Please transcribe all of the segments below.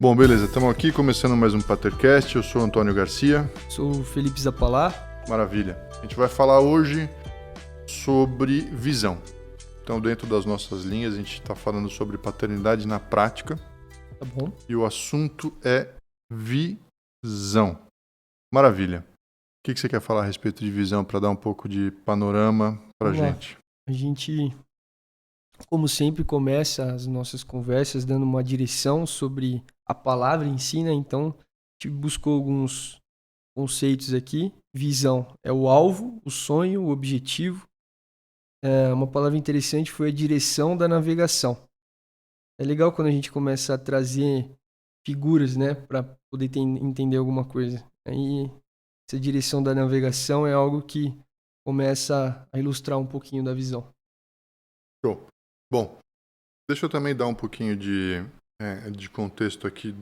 Bom, beleza, estamos aqui começando mais um Patercast. Eu sou o Antônio Garcia. Sou o Felipe Zappalá. Maravilha. A gente vai falar hoje sobre visão. Então, dentro das nossas linhas, a gente está falando sobre paternidade na prática. Tá bom? E o assunto é visão. Maravilha. O que você quer falar a respeito de visão para dar um pouco de panorama para a Vamos lá. gente? A gente, como sempre, começa as nossas conversas dando uma direção sobre a palavra em si, né? Então, a gente buscou alguns conceitos aqui. Visão é o alvo, o sonho, o objetivo. Uma palavra interessante foi a direção da navegação. É legal quando a gente começa a trazer figuras, né? Para poder entender alguma coisa. Aí, essa direção da navegação é algo que começa a ilustrar um pouquinho da visão. Show. Bom, deixa eu também dar um pouquinho de contexto aqui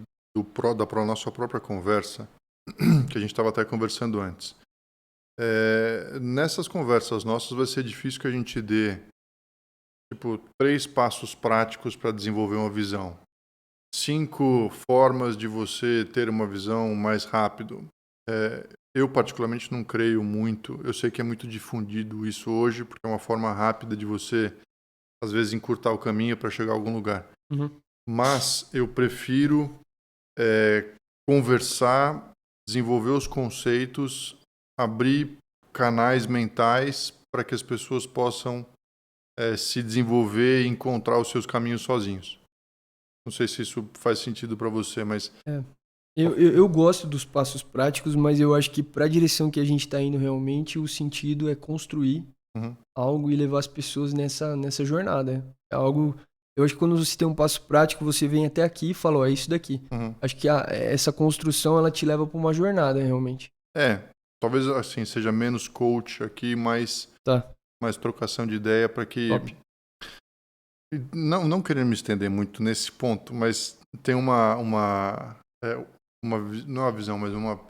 da nossa própria conversa, que a gente estava até conversando antes. Nessas conversas nossas vai ser difícil que a gente dê 3 passos práticos para desenvolver uma visão. 5 formas de você ter uma visão mais rápido. Eu particularmente não creio muito. Eu sei que é muito difundido isso hoje, porque é uma forma rápida de você, às vezes, encurtar o caminho para chegar a algum lugar. Uhum. Mas eu prefiro conversar, desenvolver os conceitos, abrir canais mentais para que as pessoas possam se desenvolver e encontrar os seus caminhos sozinhos. Não sei se isso faz sentido para você, mas... Eu gosto dos passos práticos, mas eu acho que para a direção que a gente está indo realmente, o sentido é construir algo e levar as pessoas nessa jornada. É algo. Eu acho que quando você tem um passo prático, você vem até aqui e fala, ó, é isso daqui. Acho que essa construção ela te leva para uma jornada realmente. Talvez assim seja menos coach aqui, mais Tá. trocação de ideia para que... Top. Não querendo me estender muito nesse ponto, mas tem não é uma visão, mas uma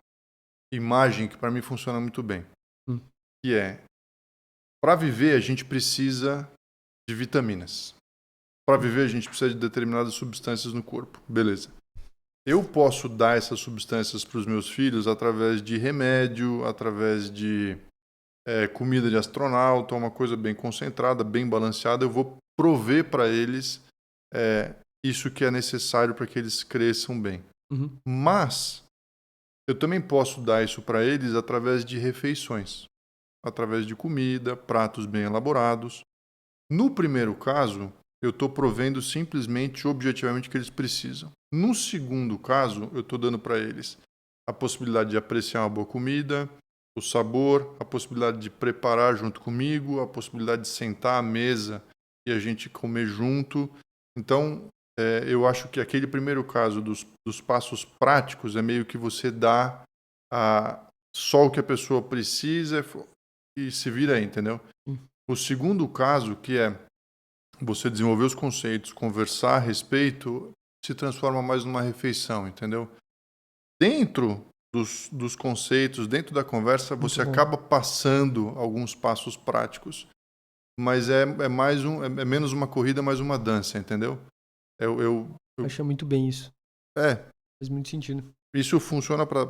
imagem que para mim funciona muito bem. Que é, para viver a gente precisa de vitaminas. Para viver a gente precisa de determinadas substâncias no corpo. Beleza. Eu posso dar essas substâncias para os meus filhos através de remédio, através de comida de astronauta, uma coisa bem concentrada, bem balanceada. Eu vou prover para eles isso que é necessário para que eles cresçam bem. Mas eu também posso dar isso para eles através de refeições, através de comida, pratos bem elaborados. No primeiro caso, eu estou provendo simplesmente, objetivamente, o que eles precisam. No segundo caso, eu estou dando para eles a possibilidade de apreciar uma boa comida, o sabor, a possibilidade de preparar junto comigo, a possibilidade de sentar à mesa e a gente comer junto. Então, eu acho que aquele primeiro caso dos passos práticos é meio que você dá só o que a pessoa precisa e se vira aí, entendeu? O segundo caso, que é você desenvolver os conceitos, conversar a respeito, se transforma mais numa refeição, entendeu? Dentro dos conceitos, dentro da conversa, você acaba passando alguns passos práticos, mas é menos uma corrida, mais uma dança, entendeu? Eu Acho muito bem isso. Faz muito sentido. Isso funciona para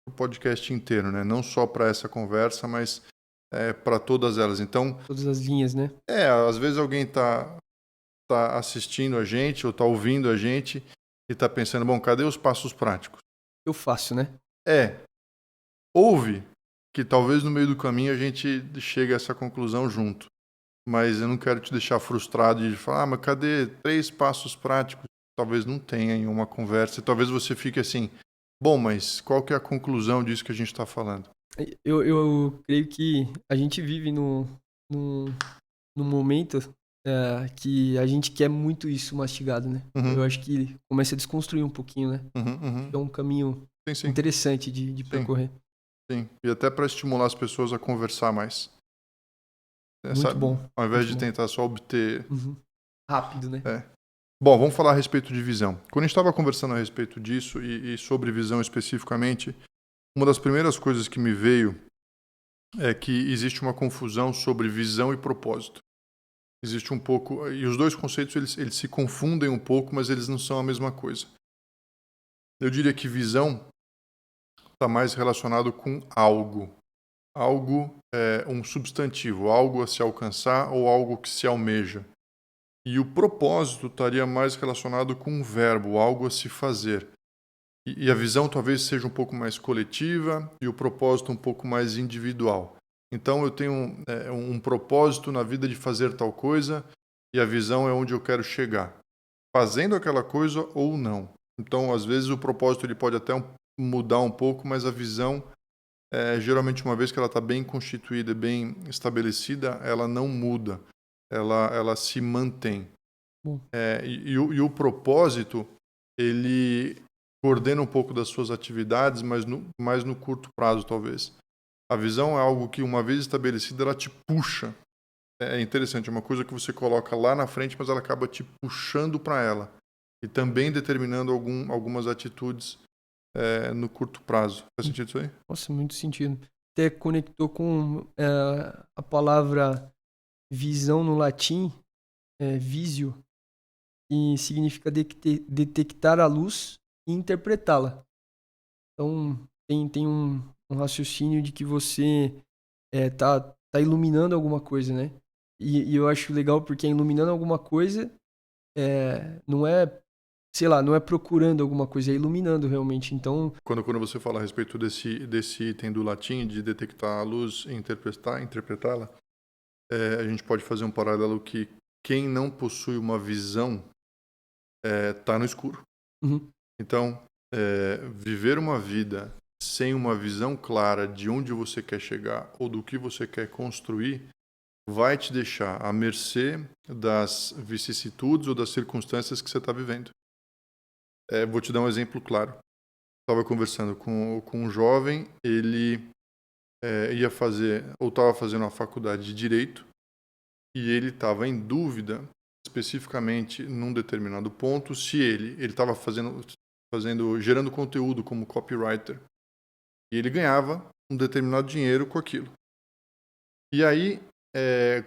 o podcast inteiro, né? Não só para essa conversa, mas para todas elas. Então, todas as linhas, né? Às vezes alguém tá assistindo a gente ou tá ouvindo a gente e tá pensando, bom, cadê os passos práticos? Eu faço, né? Ouve que talvez no meio do caminho a gente chegue a essa conclusão junto. Mas eu não quero te deixar frustrado de falar, mas cadê 3 passos práticos? Talvez não tenha em uma conversa. E talvez você fique assim, bom, mas qual que é a conclusão disso que a gente está falando? Eu creio que a gente vive num momento que a gente quer muito isso mastigado, né? Eu acho que começa a desconstruir um pouquinho, né? É um caminho interessante de percorrer. Sim, e até para estimular as pessoas a conversar mais. Muito bom. Ao invés de tentar só obter... Rápido, né? Bom, vamos falar a respeito de visão. Quando a gente estava conversando a respeito disso e sobre visão especificamente, uma das primeiras coisas que me veio é que existe uma confusão sobre visão e propósito. Existe um pouco... E os dois conceitos, eles se confundem um pouco, mas eles não são a mesma coisa. Eu diria que visão está mais relacionado com algo. Algo é um substantivo, algo a se alcançar ou algo que se almeja. E o propósito estaria mais relacionado com um verbo, algo a se fazer. E a visão talvez seja um pouco mais coletiva e o propósito um pouco mais individual. Então eu tenho um propósito na vida de fazer tal coisa e a visão é onde eu quero chegar. Fazendo aquela coisa ou não. Então, às vezes, o propósito ele pode até mudar um pouco, mas a visão, geralmente, uma vez que ela está bem constituída, bem estabelecida, ela não muda. Ela se mantém. E o propósito, ele coordena um pouco das suas atividades, mas mais no curto prazo, talvez. A visão é algo que, uma vez estabelecida, ela te puxa. É interessante, é uma coisa que você coloca lá na frente, mas ela acaba te puxando para ela. E também determinando algumas atitudes no curto prazo. Faz sentido isso aí? Nossa, muito sentido. Até conectou com a palavra visão no latim, visio, que significa detectar a luz e interpretá-la. Então, tem um raciocínio de que você tá iluminando alguma coisa, né? E eu acho legal porque iluminando alguma coisa não é, sei lá, não é procurando alguma coisa, é iluminando realmente. Então, quando você fala a respeito desse item do latim, de detectar a luz e interpretá-la, a gente pode fazer um paralelo que quem não possui uma visão está no escuro. uhum. Então, viver uma vida sem uma visão clara de onde você quer chegar ou do que você quer construir vai te deixar à mercê das vicissitudes ou das circunstâncias que você está vivendo. Vou te dar um exemplo claro. Estava conversando com um jovem, ele ia fazer, ou estava fazendo uma faculdade de Direito, e ele estava em dúvida, especificamente num determinado ponto, se ele estava gerando conteúdo como copywriter, e ele ganhava um determinado dinheiro com aquilo. E aí,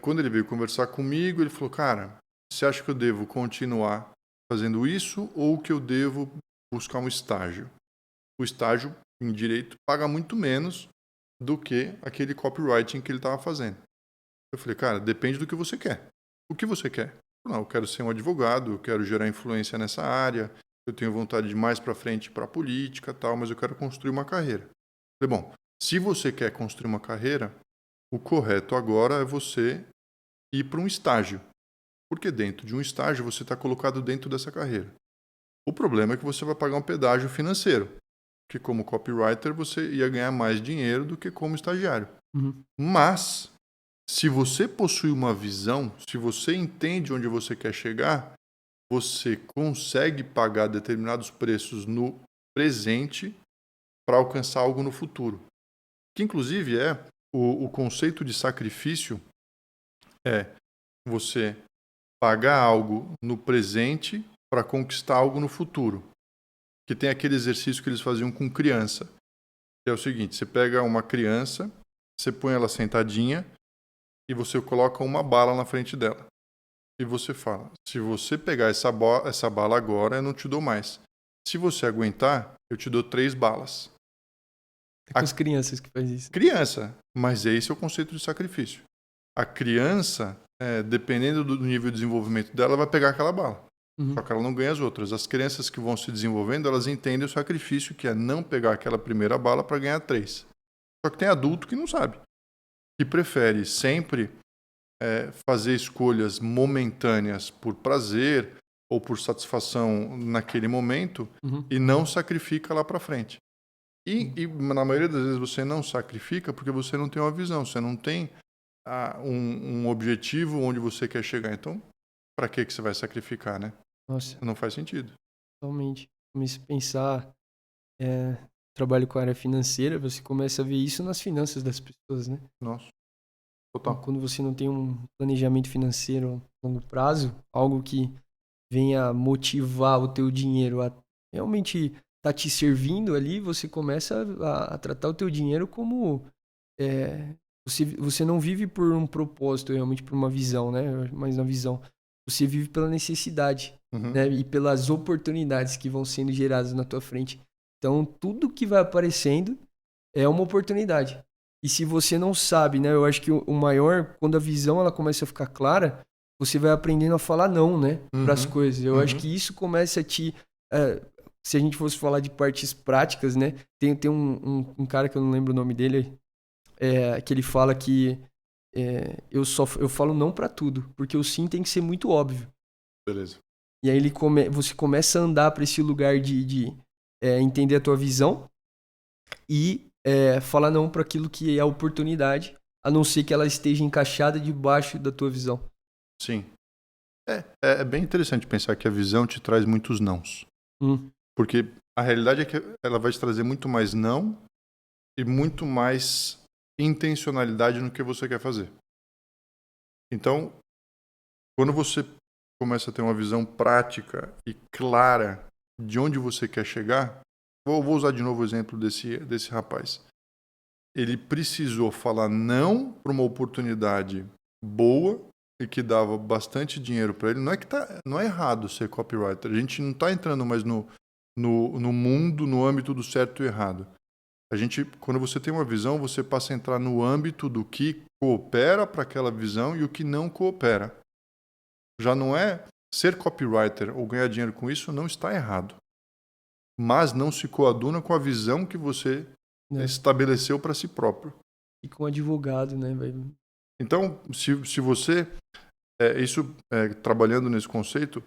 quando ele veio conversar comigo, ele falou, cara, você acha que eu devo continuar fazendo isso ou que eu devo buscar um estágio? O estágio em Direito paga muito menos do que aquele copywriting que ele estava fazendo. Eu falei, cara, depende do que você quer. O que você quer? Não, eu quero ser um advogado, eu quero gerar influência nessa área, eu tenho vontade de ir mais para frente para a política, tal, mas eu quero construir uma carreira. Eu falei, bom, se você quer construir uma carreira, o correto agora é você ir para um estágio. Porque dentro de um estágio você está colocado dentro dessa carreira. O problema é que você vai pagar um pedágio financeiro. Que como copywriter você ia ganhar mais dinheiro do que como estagiário. Uhum. Mas, se você possui uma visão, se você entende onde você quer chegar, você consegue pagar determinados preços no presente para alcançar algo no futuro. Que inclusive o conceito de sacrifício é você pagar algo no presente para conquistar algo no futuro. Que tem aquele exercício que eles faziam com criança. Que é o seguinte, você pega uma criança, você põe ela sentadinha e você coloca uma bala na frente dela. E você fala, se você pegar essa bala agora, eu não te dou mais. Se você aguentar, eu te dou 3 balas. É com as crianças que faz isso. Criança, mas esse é o conceito de sacrifício. A criança, dependendo do nível de desenvolvimento dela, vai pegar aquela bala. Uhum. Só que ela não ganha as outras. As crianças que vão se desenvolvendo, elas entendem o sacrifício, que é não pegar aquela primeira bala para ganhar 3. Só que tem adulto que não sabe. Que prefere sempre fazer escolhas momentâneas por prazer ou por satisfação naquele momento e não sacrifica lá para frente. E na maioria das vezes você não sacrifica porque você não tem uma visão, você não tem um objetivo onde você quer chegar. Então, para que você vai sacrificar, né? Nossa. Não faz sentido. Totalmente. Comecei a pensar, trabalho com a área financeira, você começa a ver isso nas finanças das pessoas, né? Nossa. Total. Quando você não tem um planejamento financeiro a longo prazo, algo que venha motivar o teu dinheiro a realmente tá te servindo ali, você começa a tratar o teu dinheiro como você não vive por um propósito, realmente por uma visão, né? Mas na visão. você vive pela necessidade, né? E pelas oportunidades que vão sendo geradas na tua frente. Então, tudo que vai aparecendo é uma oportunidade. E se você não sabe, né? Eu acho que o maior, quando a visão ela começa a ficar clara, você vai aprendendo a falar não, né? Para as coisas. Eu acho que isso começa a te... se a gente fosse falar de partes práticas, né? Tem um cara que eu não lembro o nome dele, que ele fala que eu falo não pra tudo, porque o sim tem que ser muito óbvio. Beleza. E aí você começa a andar pra esse lugar de entender a tua visão e falar não pra aquilo que é a oportunidade, a não ser que ela esteja encaixada debaixo da tua visão. Sim. É bem interessante pensar que a visão te traz muitos nãos. Porque a realidade é que ela vai te trazer muito mais não e muito mais intencionalidade no que você quer fazer. Então, quando você começa a ter uma visão prática e clara de onde você quer chegar, vou usar de novo o exemplo desse rapaz. Ele precisou falar não para uma oportunidade boa e que dava bastante dinheiro para ele. Não é errado ser copywriter. A gente não está entrando mais no mundo, no âmbito do certo e errado. Quando você tem uma visão, você passa a entrar no âmbito do que coopera para aquela visão e o que não coopera. Já não é ser copywriter ou ganhar dinheiro com isso, não está errado. Mas não se coaduna com a visão que você estabeleceu para si próprio. E com advogado, né? Então, se você... trabalhando nesse conceito,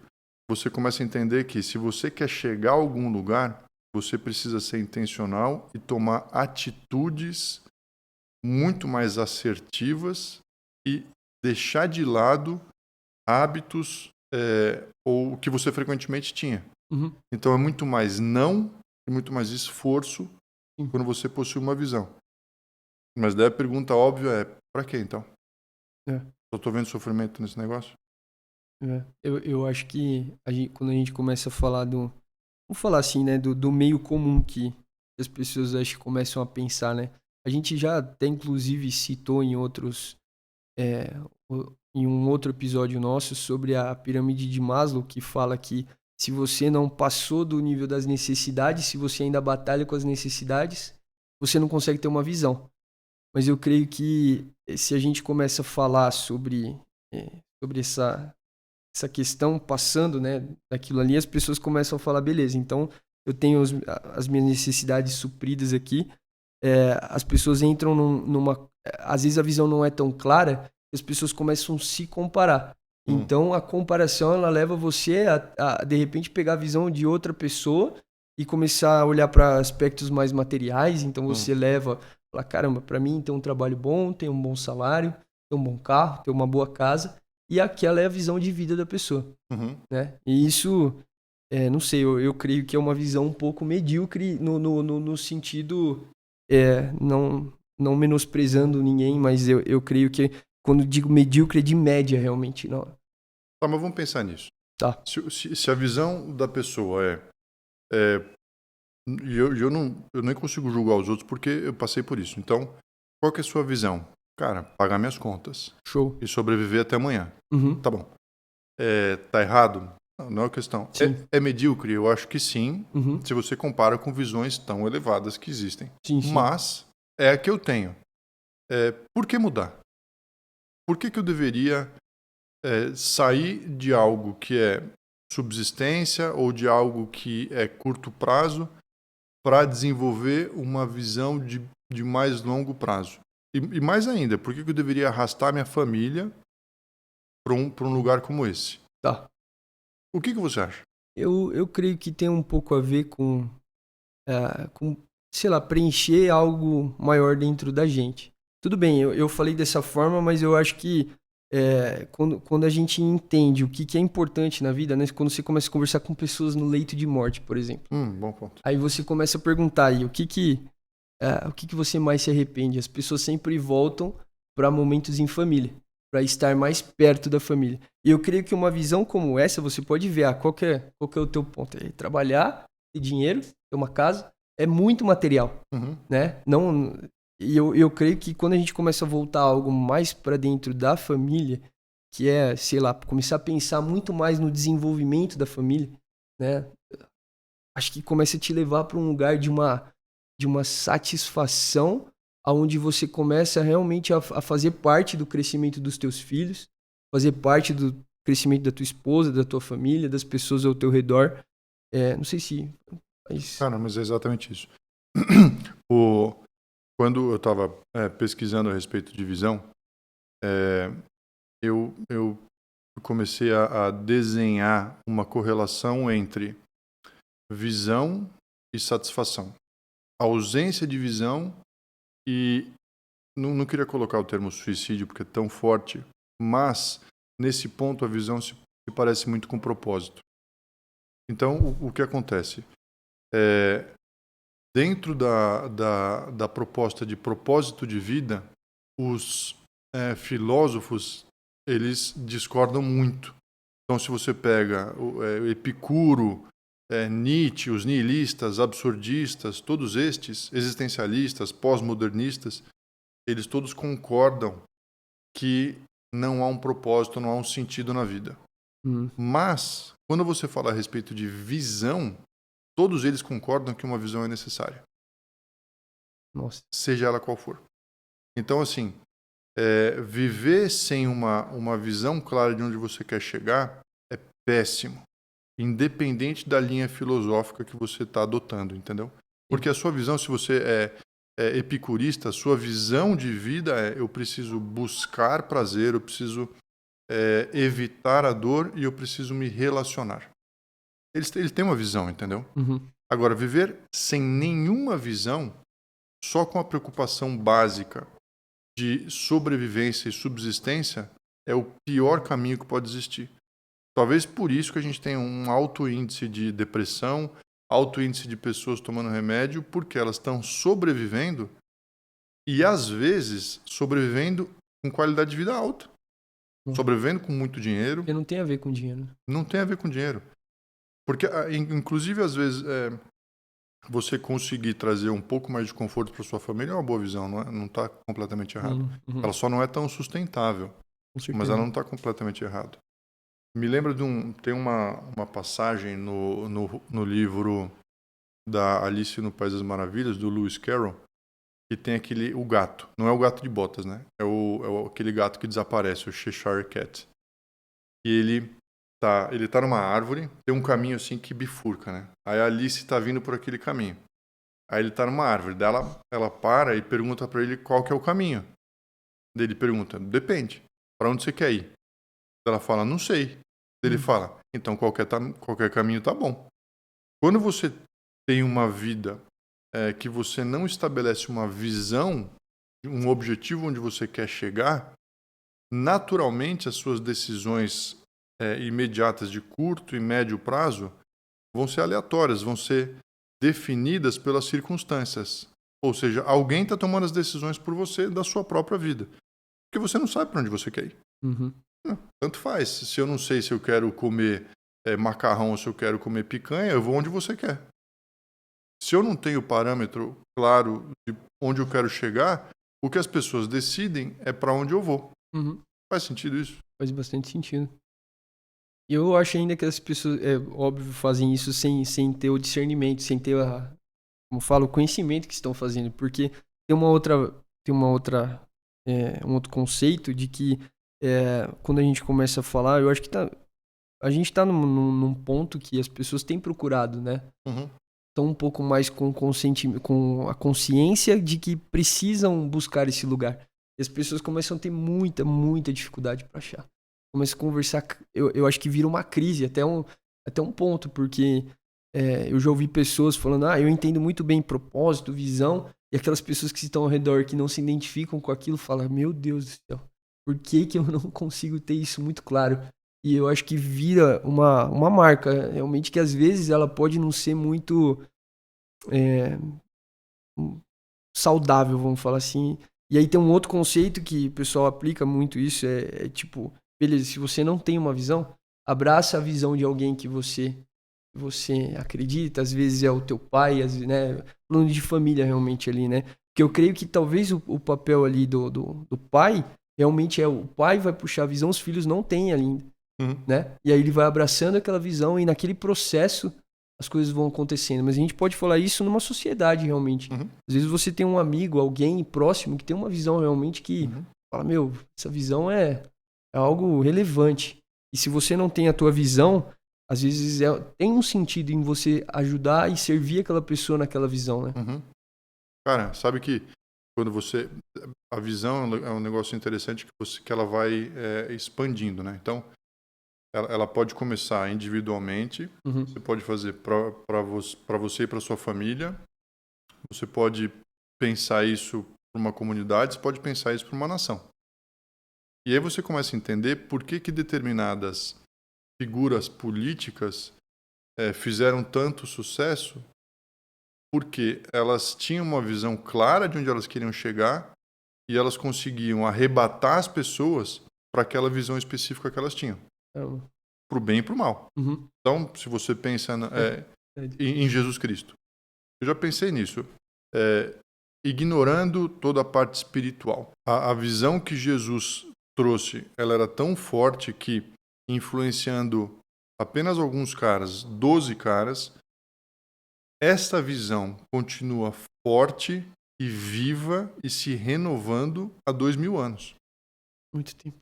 você começa a entender que se você quer chegar a algum lugar, você precisa ser intencional e tomar atitudes muito mais assertivas e deixar de lado hábitos ou que você frequentemente tinha. Então é muito mais não e muito mais esforço quando você possui uma visão. Mas daí a pergunta óbvia é, para quê então? Eu estou vendo sofrimento nesse negócio? Eu acho que quando a gente começa a falar vamos falar assim, né, do meio comum que as pessoas acho que começam a pensar, né? A gente já até inclusive citou em um outro episódio nosso sobre a pirâmide de Maslow, que fala que se você não passou do nível das necessidades, se você ainda batalha com as necessidades, você não consegue ter uma visão. Mas eu creio que se a gente começa a falar sobre essa questão passando, né, daquilo ali, as pessoas começam a falar, beleza, então eu tenho as minhas necessidades supridas aqui, as pessoas entram às vezes a visão não é tão clara, as pessoas começam a se comparar. Então a comparação, ela leva você a de repente pegar a visão de outra pessoa e começar a olhar para aspectos mais materiais, então você fala, caramba, para mim ter um trabalho bom, ter um bom salário, ter um bom carro, ter uma boa casa, e aquela é a visão de vida da pessoa, né? E isso, não sei, eu creio que é uma visão um pouco medíocre no sentido, não menosprezando ninguém, mas eu creio que quando digo medíocre é de média realmente. Não. Tá, mas vamos pensar nisso. Tá. Se a visão da pessoa eu nem consigo julgar os outros porque eu passei por isso. Então, qual que é a sua visão? Cara, pagar minhas contas. Show. E sobreviver até amanhã. Tá bom. Tá errado? Não é questão. É medíocre? Eu acho que sim, se você compara com visões tão elevadas que existem. Sim. Mas é a que eu tenho. Por que mudar? Por que eu deveria sair de algo que é subsistência ou de algo que é curto prazo para desenvolver uma visão de mais longo prazo? E mais ainda, por que eu deveria arrastar minha família para um lugar como esse? Tá. O que você acha? Eu creio que tem um pouco a ver com, sei lá, preencher algo maior dentro da gente. Tudo bem, eu falei dessa forma, mas eu acho que quando a gente entende o que é importante na vida, né? Quando você começa a conversar com pessoas no leito de morte, por exemplo. Bom ponto. Aí você começa a perguntar aí, o que você mais se arrepende? As pessoas sempre voltam para momentos em família, para estar mais perto da família. E eu creio que uma visão como essa, você pode ver, qual que é o teu ponto? É trabalhar, ter dinheiro, ter uma casa, é muito material, né? Não... E eu creio que quando a gente começa a voltar algo mais para dentro da família, que é, sei lá, começar a pensar muito mais no desenvolvimento da família, né? Acho que começa a te levar para um lugar de uma satisfação, aonde você começa realmente a fazer parte do crescimento dos teus filhos, fazer parte do crescimento da tua esposa, da tua família, das pessoas ao teu redor. Não sei se... Cara, mas é exatamente isso. Quando eu estava pesquisando a respeito de visão, eu comecei a desenhar uma correlação entre visão e satisfação. A ausência de visão e... Não queria colocar o termo suicídio porque é tão forte, mas nesse ponto a visão se parece muito com propósito. Então, o que acontece? Dentro da proposta de propósito de vida, os filósofos, eles discordam muito. Então, se você pega o Epicuro, Nietzsche, os nihilistas, absurdistas, todos estes, existencialistas, pós-modernistas, eles todos concordam que não há um propósito, não há um sentido na vida. Mas, quando você fala a respeito de visão, todos eles concordam que uma visão é necessária. Nossa. Seja ela qual for. Então, assim, viver sem uma visão clara de onde você quer chegar é péssimo. Independente da linha filosófica que você está adotando, entendeu? Porque a sua visão, se você é epicurista, a sua visão de vida eu preciso buscar prazer, eu preciso evitar a dor e eu preciso me relacionar. Eles têm uma visão, entendeu? Uhum. Agora, viver sem nenhuma visão, só com a preocupação básica de sobrevivência e subsistência, é o pior caminho que pode existir. Talvez por isso que a gente tem um alto índice de depressão, alto índice de pessoas tomando remédio, porque elas estão sobrevivendo e, às vezes, sobrevivendo com qualidade de vida alta. Sobrevivendo com muito dinheiro. Porque não tem a ver com dinheiro. Não tem a ver com dinheiro. Porque, inclusive, às vezes, você conseguir trazer um pouco mais de conforto para sua família é uma boa visão, não está completamente errado. Uhum. Ela só não é tão sustentável, mas ela não está completamente errada. Me lembra tem uma passagem no livro da Alice no País das Maravilhas, do Lewis Carroll, que tem o gato. Não é o gato de botas, né? Aquele gato que desaparece, o Cheshire Cat. E ele tá numa árvore, tem um caminho assim que bifurca, né? Aí a Alice tá vindo por aquele caminho. Aí ele tá numa árvore, daí ela para e pergunta para ele qual que é o caminho. Daí ele pergunta, depende, para onde você quer ir? Ela fala, não sei. Ele fala, então qualquer caminho tá bom. Quando você tem uma vida que você não estabelece uma visão, um objetivo onde você quer chegar, naturalmente as suas decisões imediatas de curto e médio prazo vão ser aleatórias, vão ser definidas pelas circunstâncias. Ou seja, alguém está tomando as decisões por você da sua própria vida. Porque você não sabe para onde você quer ir. Uhum. Tanto faz. Se eu não sei se eu quero comer macarrão ou se eu quero comer picanha, eu vou onde você quer. Se eu não tenho parâmetro claro de onde eu quero chegar, o que as pessoas decidem é para onde eu vou. Uhum. Faz sentido isso? Faz bastante sentido. Eu acho ainda que as pessoas, óbvio, fazem isso sem ter o discernimento, sem ter, como falo, o conhecimento que estão fazendo. Porque tem um outro conceito de que quando a gente começa a falar, eu acho que a gente está num ponto que as pessoas têm procurado, né? Uhum. Estão um pouco mais com a consciência de que precisam buscar esse lugar. E as pessoas começam a ter muita, muita dificuldade para achar. Começa a conversar, eu acho que vira uma crise até um ponto, porque eu já ouvi pessoas falando, eu entendo muito bem propósito, visão, e aquelas pessoas que estão ao redor que não se identificam com aquilo falam, meu Deus do céu, por que eu não consigo ter isso muito claro? E eu acho que vira uma marca, realmente, que às vezes ela pode não ser muito saudável, vamos falar assim. E aí tem um outro conceito que o pessoal aplica muito isso, tipo, beleza, se você não tem uma visão, abraça a visão de alguém que você acredita, às vezes é o teu pai, né, falando de família realmente ali, né? Porque eu creio que talvez o papel ali do pai, realmente o pai vai puxar a visão, os filhos não têm ainda, né? E aí ele vai abraçando aquela visão e naquele processo as coisas vão acontecendo. Mas a gente pode falar isso numa sociedade realmente. Às vezes você tem um amigo, alguém próximo que tem uma visão realmente que fala, meu, essa visão é algo relevante. E se você não tem a tua visão, às vezes tem um sentido em você ajudar e servir aquela pessoa naquela visão, né? Cara, sabe que quando você... A visão é um negócio interessante que ela vai expandindo, né? Então, ela pode começar individualmente, você pode fazer para você e para sua família, você pode pensar isso para uma comunidade, você pode pensar isso para uma nação. E aí você começa a entender por que determinadas figuras políticas fizeram tanto sucesso, porque elas tinham uma visão clara de onde elas queriam chegar e elas conseguiam arrebatar as pessoas para aquela visão específica que elas tinham. Para o bem e para o mal. Então, se você pensa em Jesus Cristo, eu já pensei nisso. Ignorando toda a parte espiritual. A visão que Jesus trouxe, ela era tão forte que, influenciando apenas alguns caras, 12 caras, esta visão continua forte e viva e se renovando há 2000 anos. Muito tempo.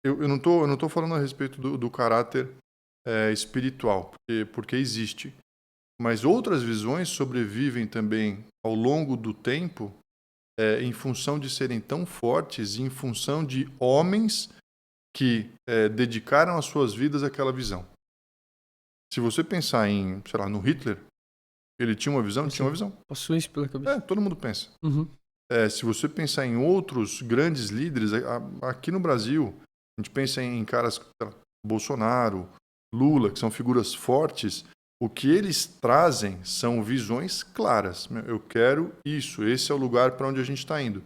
Eu não tô falando a respeito do caráter espiritual, porque existe. Mas outras visões sobrevivem também ao longo do tempo em função de serem tão fortes e em função de homens que dedicaram as suas vidas àquela visão. Se você pensar sei lá, no Hitler, ele tinha uma visão? Tinha uma visão. Passou isso pela cabeça. Todo mundo pensa. Se você pensar em outros grandes líderes, aqui no Brasil, a gente pensa em caras como Bolsonaro, Lula, que são figuras fortes, o que eles trazem são visões claras. Eu quero isso, esse é o lugar para onde a gente está indo.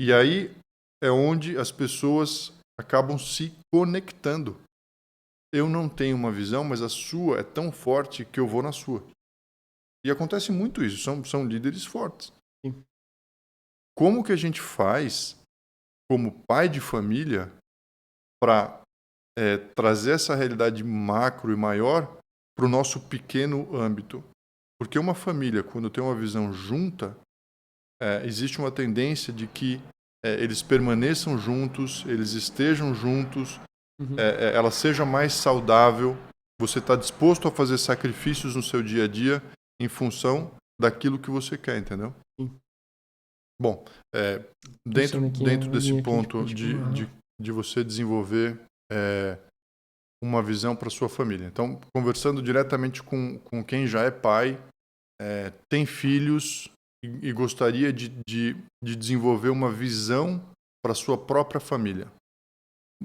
E aí é onde as pessoas acabam se conectando. Eu não tenho uma visão, mas a sua é tão forte que eu vou na sua. E acontece muito isso, são líderes fortes. Sim. Como que a gente faz, como pai de família, para trazer essa realidade macro e maior para o nosso pequeno âmbito? Porque uma família, quando tem uma visão junta, existe uma tendência de que eles permaneçam juntos, eles estejam juntos, ela seja mais saudável, você está disposto a fazer sacrifícios no seu dia a dia em função daquilo que você quer, entendeu? Sim. Bom, dentro desse ponto de você desenvolver uma visão para sua família. Então, conversando diretamente com quem já é pai, tem filhos e gostaria de desenvolver uma visão para sua própria família.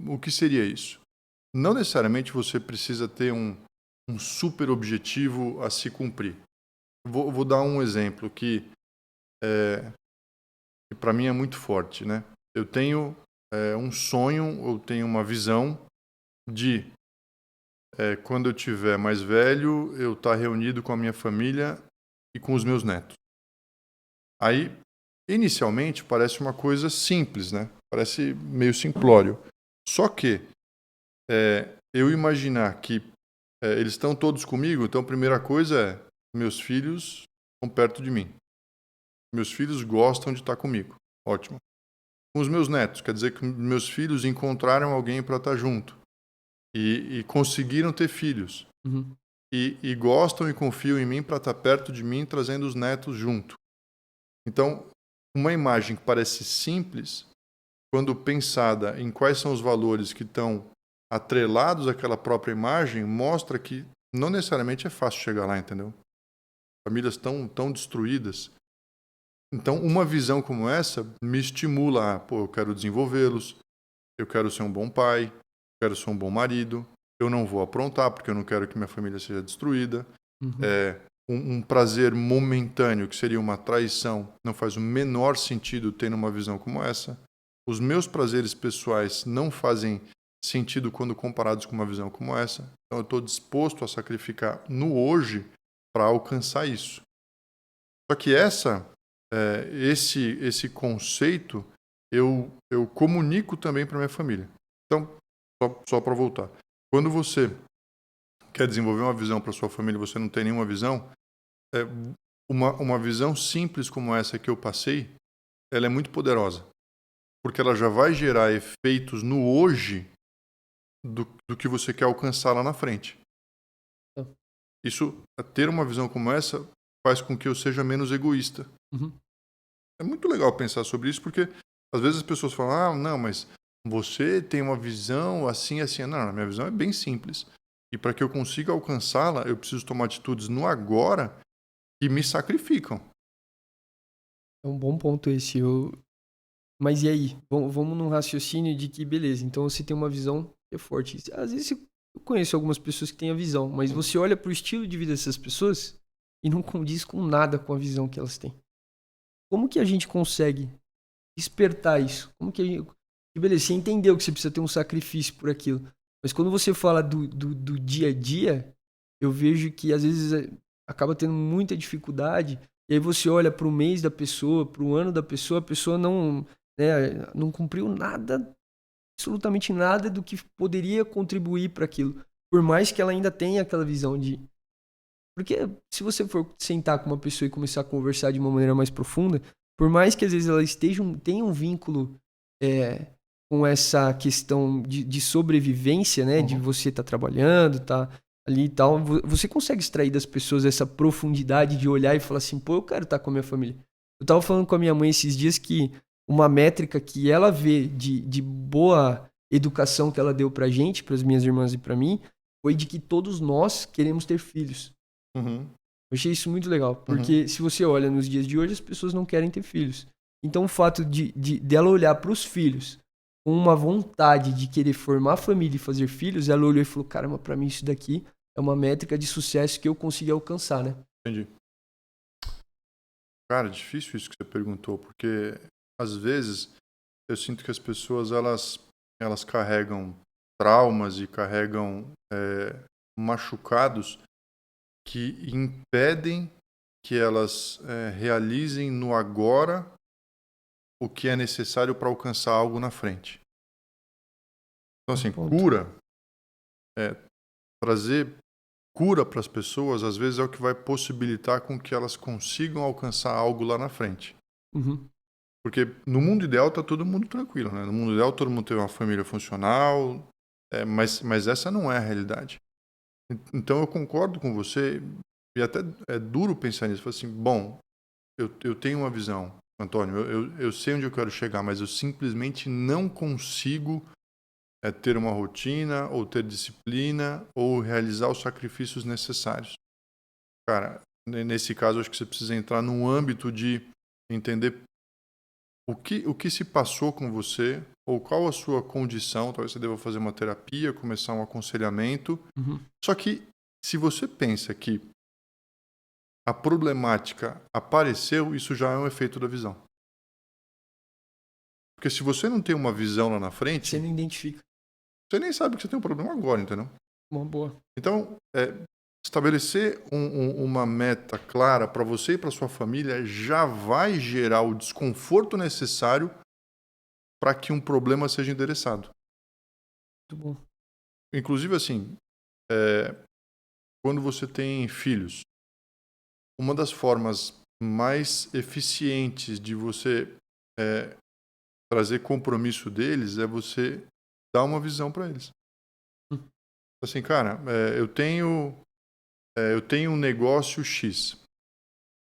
O que seria isso? Não necessariamente você precisa ter um super objetivo a se cumprir. Vou dar um exemplo que para mim é muito forte, né? Eu tenho um sonho, eu tenho uma visão de quando eu tiver mais velho, eu estar reunido com a minha família e com os meus netos. Aí, inicialmente, parece uma coisa simples, né? Parece meio simplório. Só que eu imaginar que eles estão todos comigo, então a primeira coisa é meus filhos estão perto de mim. Meus filhos gostam de estar comigo. Ótimo. Com os meus netos, quer dizer que meus filhos encontraram alguém para estar junto. E conseguiram ter filhos. E gostam e confiam em mim para estar perto de mim, trazendo os netos junto. Então, uma imagem que parece simples, quando pensada em quais são os valores que estão atrelados àquela própria imagem, mostra que não necessariamente é fácil chegar lá, entendeu? Famílias tão destruídas. Então, uma visão como essa me estimula eu quero desenvolvê-los, eu quero ser um bom pai, eu quero ser um bom marido, eu não vou aprontar porque eu não quero que minha família seja destruída. Um prazer momentâneo, que seria uma traição, não faz o menor sentido tendo uma visão como essa. Os meus prazeres pessoais não fazem sentido quando comparados com uma visão como essa. Então eu estou disposto a sacrificar no hoje para alcançar isso. Só que esse conceito, eu comunico também para minha família. Então, só para voltar. Quando você quer desenvolver uma visão para sua família e você não tem nenhuma visão, uma visão simples como essa que eu passei, ela é muito poderosa. Porque ela já vai gerar efeitos no hoje do que você quer alcançar lá na frente. Isso, ter uma visão como essa, faz com que eu seja menos egoísta. Uhum. É muito legal pensar sobre isso, porque às vezes as pessoas falam, não, mas você tem uma visão assim, assim. Não, a minha visão é bem simples. E para que eu consiga alcançá-la, eu preciso tomar atitudes no agora que me sacrificam. É um bom ponto esse. Mas e aí? Vamos num raciocínio de que, beleza, então você tem uma visão que é forte. Às vezes eu conheço algumas pessoas que têm a visão, mas você olha pro estilo de vida dessas pessoas e não condiz com nada com a visão que elas têm. Como que a gente consegue despertar isso? Como que a gente... Beleza, você entendeu que você precisa ter um sacrifício por aquilo. Mas quando você fala do dia a dia, eu vejo que às vezes acaba tendo muita dificuldade. E aí você olha para o mês da pessoa, para o ano da pessoa, a pessoa não, né, não cumpriu nada, absolutamente nada do que poderia contribuir para aquilo. Por mais que ela ainda tenha aquela visão de... Porque se você for sentar com uma pessoa e começar a conversar de uma maneira mais profunda, por mais que às vezes ela tenha um vínculo com essa questão de sobrevivência, né? De você estar trabalhando, tá ali e tal, você consegue extrair das pessoas essa profundidade de olhar e falar assim, pô, eu quero estar com a minha família. Eu tava falando com a minha mãe esses dias que uma métrica que ela vê de boa educação que ela deu pra gente, pras minhas irmãs e pra mim, foi de que todos nós queremos ter filhos. Uhum. Eu achei isso muito legal, porque se você olha nos dias de hoje, as pessoas não querem ter filhos. Então o fato dela olhar para os filhos com uma vontade de querer formar família e fazer filhos, ela olhou e falou, caramba, para mim isso daqui é uma métrica de sucesso que eu consegui alcançar, né? Entendi. Cara, difícil isso que você perguntou, porque às vezes eu sinto que as pessoas elas carregam traumas e carregam machucados que impedem que elas realizem no agora o que é necessário para alcançar algo na frente. Então, assim, cura, trazer cura para as pessoas, às vezes é o que vai possibilitar com que elas consigam alcançar algo lá na frente. Uhum. Porque no mundo ideal tá todo mundo tranquilo, né? No mundo ideal todo mundo tem uma família funcional, mas essa não é a realidade. Então eu concordo com você, e até é duro pensar nisso. Assim, bom, eu tenho uma visão, Antônio, eu sei onde eu quero chegar, mas eu simplesmente não consigo ter uma rotina, ou ter disciplina, ou realizar os sacrifícios necessários. Cara, nesse caso, acho que você precisa entrar num âmbito de entender o que se passou com você, ou qual a sua condição. Talvez você deva fazer uma terapia, começar um aconselhamento. Uhum. Só que, se você pensa que a problemática apareceu, isso já é um efeito da visão. Porque se você não tem uma visão lá na frente, Você não identifica. você nem sabe que você tem um problema agora, entendeu? Uma boa. Então, estabelecer uma meta clara para você e para sua família já vai gerar o desconforto necessário para que um problema seja endereçado. Muito bom. Inclusive, assim, quando você tem filhos, uma das formas mais eficientes de você trazer compromisso deles é você dar uma visão para eles. Assim, cara, eu tenho um negócio X.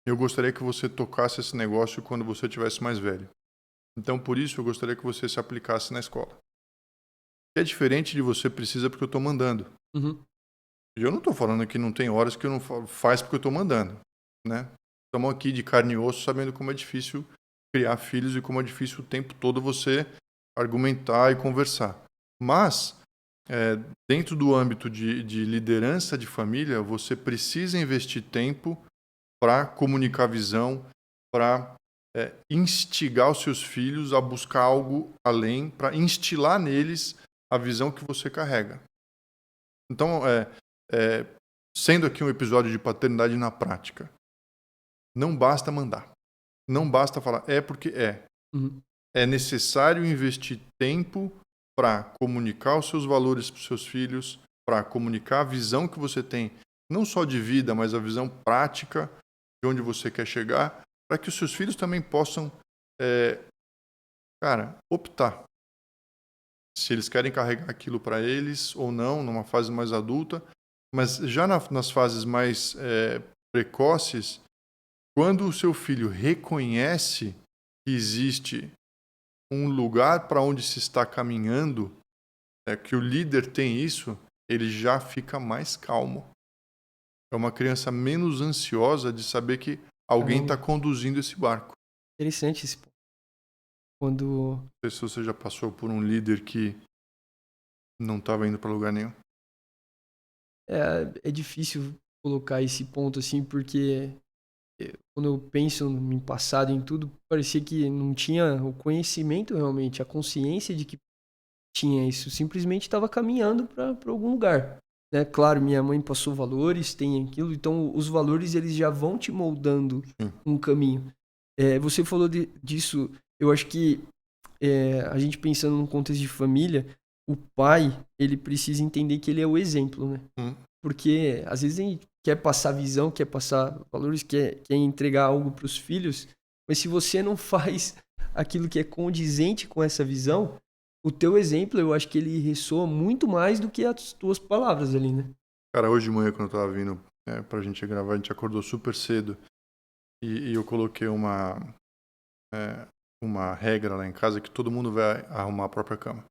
Eu gostaria que você tocasse esse negócio quando você tivesse mais velho. Então, por isso, eu gostaria que você se aplicasse na escola. É diferente de você precisa porque eu estou mandando. Uhum. E eu não estou falando que não tem horas que eu não faz porque eu estou mandando, né? Estamos aqui de carne e osso sabendo como é difícil criar filhos e como é difícil o tempo todo você argumentar e conversar. Mas, dentro do âmbito de liderança de família, você precisa investir tempo para comunicar visão, para instigar os seus filhos a buscar algo além, para instilar neles a visão que você carrega. Então, sendo aqui um episódio de paternidade na prática, não basta mandar. Não basta falar, porque é. Uhum. é necessário investir tempo para comunicar os seus valores para os seus filhos, para comunicar a visão que você tem, não só de vida, mas a visão prática de onde você quer chegar, para que os seus filhos também possam, optar se eles querem carregar aquilo para eles ou não, numa fase mais adulta. Mas já nas fases mais precoces, quando o seu filho reconhece que existe um lugar para onde se está caminhando, que o líder tem isso, ele já fica mais calmo. É uma criança menos ansiosa de saber que alguém está conduzindo esse barco. Interessante esse ponto. Quando... Não sei se você já passou por um líder que não estava indo para lugar nenhum. É difícil colocar esse ponto assim, porque quando eu penso em passado, em tudo, parecia que não tinha o conhecimento realmente, a consciência de que tinha isso. Simplesmente estava caminhando para algum lugar. Né? Claro, minha mãe passou valores, tem aquilo, então os valores eles já vão te moldando um caminho. Você falou disso, eu acho que a gente pensando num contexto de família, o pai, ele precisa entender que ele é o exemplo, né? Porque às vezes a gente quer passar visão, quer passar valores, quer entregar algo para os filhos, mas se você não faz aquilo que é condizente com essa visão, o teu exemplo, eu acho que ele ressoa muito mais do que as tuas palavras ali, né? Cara, hoje de manhã, quando eu tava vindo pra gente gravar, a gente acordou super cedo e eu coloquei uma regra lá em casa que todo mundo vai arrumar a própria cama.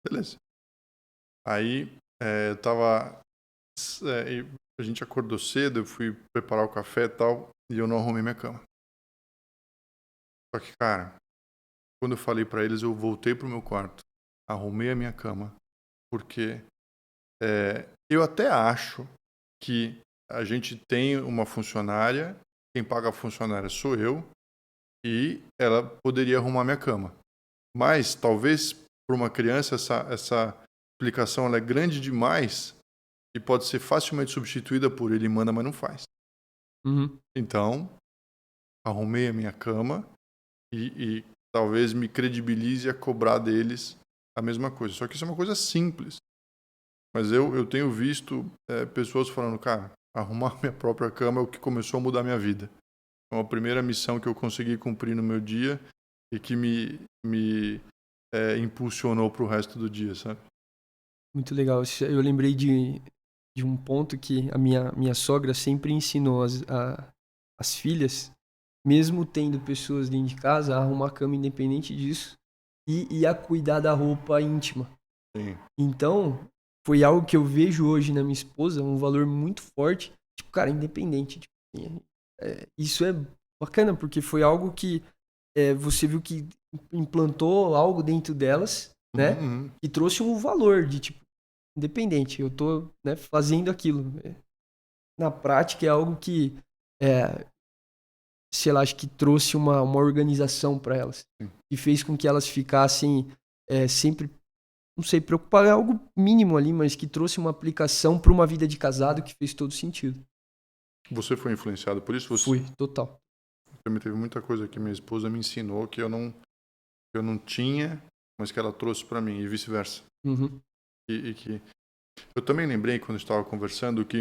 Beleza. Aí eu tava... a gente acordou cedo, eu fui preparar o café e tal, e eu não arrumei minha cama. Só que, cara, quando eu falei pra eles, eu voltei pro meu quarto, arrumei a minha cama, porque eu até acho que a gente tem uma funcionária, quem paga a funcionária sou eu, e ela poderia arrumar minha cama. Mas, talvez, para uma criança, essa explicação ela é grande demais e pode ser facilmente substituída por ele manda, mas não faz. Então, arrumei a minha cama e talvez me credibilize a cobrar deles a mesma coisa. Só que isso é uma coisa simples. Mas eu tenho visto pessoas falando, cara, arrumar minha própria cama é o que começou a mudar minha vida. É uma primeira missão que eu consegui cumprir no meu dia e que me impulsionou para o resto do dia, sabe? Muito legal. Eu lembrei de um ponto que a minha sogra sempre ensinou as filhas, mesmo tendo pessoas dentro de casa, a arrumar a cama independente disso e a cuidar da roupa íntima. Sim. Então, foi algo que eu vejo hoje na minha esposa, um valor muito forte. Tipo, cara, independente. Tipo, isso é bacana, porque foi algo que você viu que implantou algo dentro delas, né? E trouxe um valor de, tipo, independente. Eu tô, né, fazendo aquilo. Na prática, é algo que, sei lá, acho que trouxe uma organização para elas. E fez com que elas ficassem sempre, não sei, preocupar é algo mínimo ali, mas que trouxe uma aplicação para uma vida de casado que fez todo sentido. Você foi influenciado por isso? Fui, total. Também teve muita coisa que minha esposa me ensinou que eu não tinha, mas que ela trouxe para mim, e vice-versa. E que eu também lembrei, quando estava conversando, que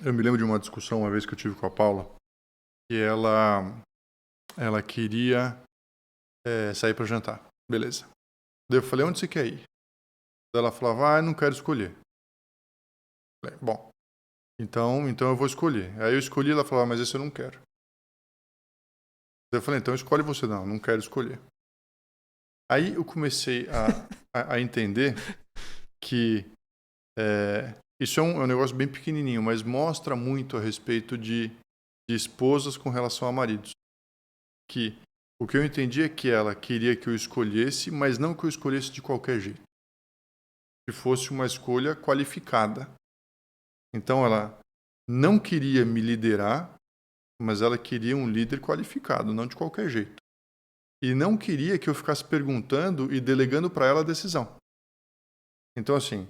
eu me lembro de uma discussão uma vez que eu tive com a Paula, e ela queria sair para jantar. Beleza. Daí eu falei, onde você quer ir? Daí ela falava, não quero escolher. Falei, bom, então eu vou escolher. Aí eu escolhi, ela falava, mas esse eu não quero. Daí eu falei, então escolhe você. Não quero escolher. Aí eu comecei a entender que isso é um negócio bem pequenininho, mas mostra muito a respeito de esposas com relação a maridos. Que o que eu entendi é que ela queria que eu escolhesse, mas não que eu escolhesse de qualquer jeito. Que fosse uma escolha qualificada. Então ela não queria me liderar, mas ela queria um líder qualificado, não de qualquer jeito. E não queria que eu ficasse perguntando e delegando para ela a decisão. Então, assim,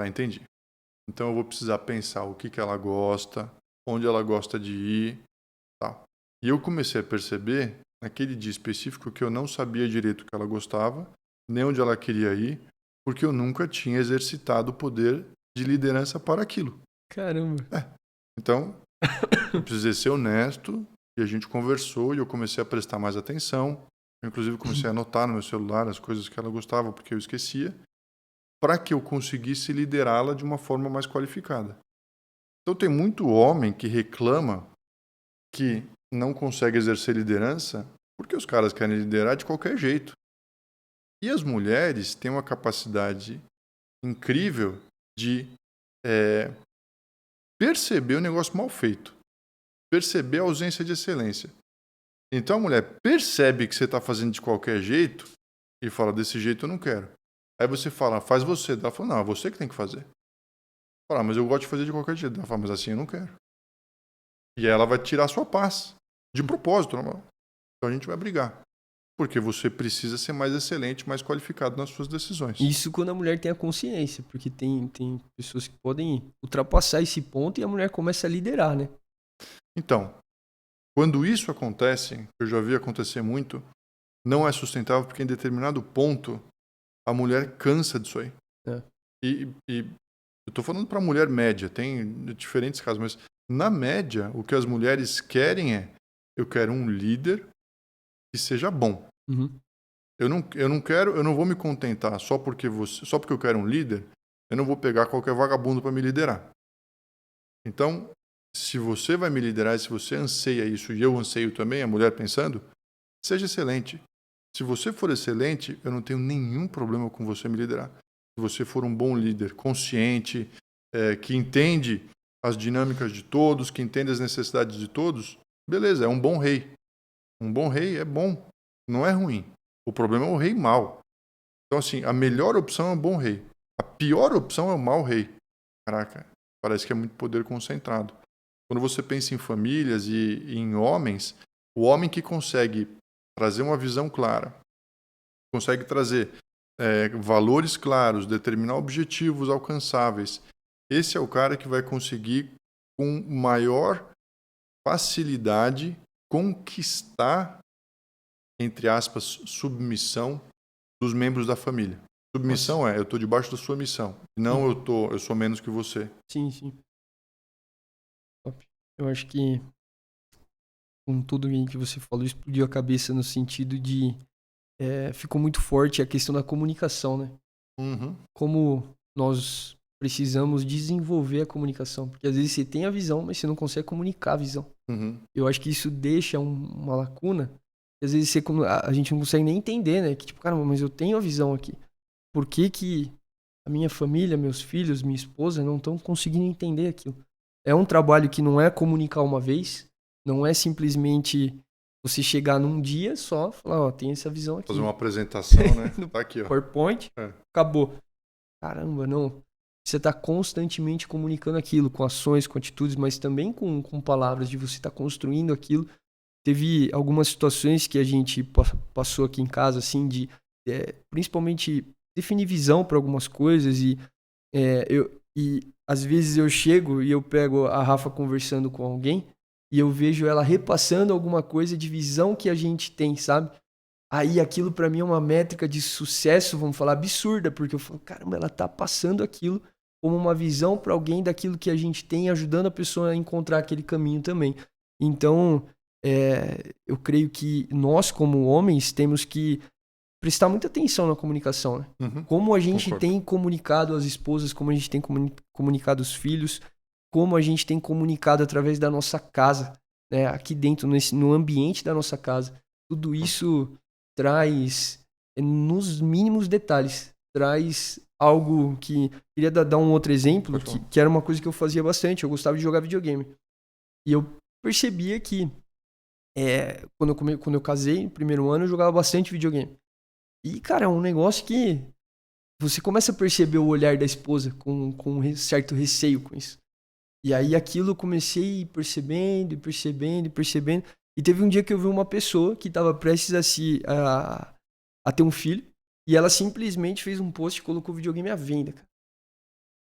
entendi. Então eu vou precisar pensar o que ela gosta, onde ela gosta de ir, tal. E eu comecei a perceber naquele dia específico, que eu não sabia direito o que ela gostava, nem onde ela queria ir, porque eu nunca tinha exercitado o poder de liderança para aquilo. Caramba. Então, eu precisei ser honesto, e a gente conversou, e eu comecei a prestar mais atenção. Eu, inclusive, comecei a anotar no meu celular as coisas que ela gostava, porque eu esquecia, para que eu conseguisse liderá-la de uma forma mais qualificada. Então, tem muito homem que reclama que não consegue exercer liderança porque os caras querem liderar de qualquer jeito. E as mulheres têm uma capacidade incrível de perceber o negócio mal feito, perceber a ausência de excelência. Então a mulher percebe que você está fazendo de qualquer jeito e fala, desse jeito eu não quero. Aí você fala, faz você. Ela fala, não, é você que tem que fazer. Fala, mas eu gosto de fazer de qualquer jeito. Ela fala, mas assim eu não quero. E aí ela vai tirar a sua paz, de propósito. Então a gente vai brigar. Porque você precisa ser mais excelente, mais qualificado nas suas decisões. Isso quando a mulher tem a consciência, porque tem pessoas que podem ultrapassar esse ponto e a mulher começa a liderar, né? Então, quando isso acontece, eu já vi acontecer muito, não é sustentável porque em determinado ponto a mulher cansa disso aí. E eu estou falando para a mulher média, tem diferentes casos, mas na média o que as mulheres querem é, eu quero um líder que seja bom. Uhum. Eu não vou me contentar só porque eu quero um líder, eu não vou pegar qualquer vagabundo para me liderar. Então, se você vai me liderar, se você anseia isso e eu anseio também, a mulher pensando, seja excelente. Se você for excelente, eu não tenho nenhum problema com você me liderar. Se você for um bom líder, consciente, que entende as dinâmicas de todos, que entende as necessidades de todos, beleza, é um bom rei. Um bom rei é bom, não é ruim. O problema é o rei mau. Então, assim, a melhor opção é um bom rei. A pior opção é o mau rei. Caraca, parece que é muito poder concentrado. Quando você pensa em famílias e em homens, o homem que consegue trazer uma visão clara, consegue trazer valores claros, determinar objetivos alcançáveis, esse é o cara que vai conseguir, com maior facilidade, conquistar, entre aspas, submissão dos membros da família. Submissão eu estou debaixo da sua missão. Não eu sou menos que você. Sim. Eu acho que com tudo que você falou, explodiu a cabeça no sentido de ficou muito forte a questão da comunicação, né? Uhum. Como nós precisamos desenvolver a comunicação. Porque às vezes você tem a visão, mas você não consegue comunicar a visão. Uhum. Eu acho que isso deixa uma lacuna. E às vezes a gente não consegue nem entender, né? Que tipo, caramba, mas eu tenho a visão aqui. Por que a minha família, meus filhos, minha esposa não estão conseguindo entender aquilo? É um trabalho que não é comunicar uma vez, não é simplesmente você chegar num dia só, falar, ó, tem essa visão aqui. Fazer uma apresentação, né? Tá aqui, ó. PowerPoint, acabou. Caramba, não. Você tá constantemente comunicando aquilo, com ações, com atitudes, mas também com palavras, de você estar construindo aquilo. Teve algumas situações que a gente passou aqui em casa, assim, de principalmente definir visão para algumas coisas e às vezes eu chego e eu pego a Rafa conversando com alguém e eu vejo ela repassando alguma coisa de visão que a gente tem, sabe? Aí aquilo pra mim é uma métrica de sucesso, vamos falar, absurda, porque eu falo, caramba, ela tá passando aquilo como uma visão pra alguém daquilo que a gente tem, ajudando a pessoa a encontrar aquele caminho também. Então, eu creio que nós, como homens, temos que prestar muita atenção na comunicação, né? Uhum. Como a gente Concordo. tem comunicado as esposas, como a gente tem comunicado os filhos, como a gente tem comunicado através da nossa casa, né? Aqui dentro, no ambiente da nossa casa. Tudo isso traz, nos mínimos detalhes, traz algo que... Queria dar um outro exemplo, que era uma coisa que eu fazia bastante. Eu gostava de jogar videogame. E eu percebia que quando eu casei, no primeiro ano, eu jogava bastante videogame. E, cara, é um negócio que você começa a perceber o olhar da esposa com um certo receio com isso. E aí aquilo eu comecei percebendo. E teve um dia que eu vi uma pessoa que estava prestes a ter um filho e ela simplesmente fez um post e colocou o videogame à venda, cara.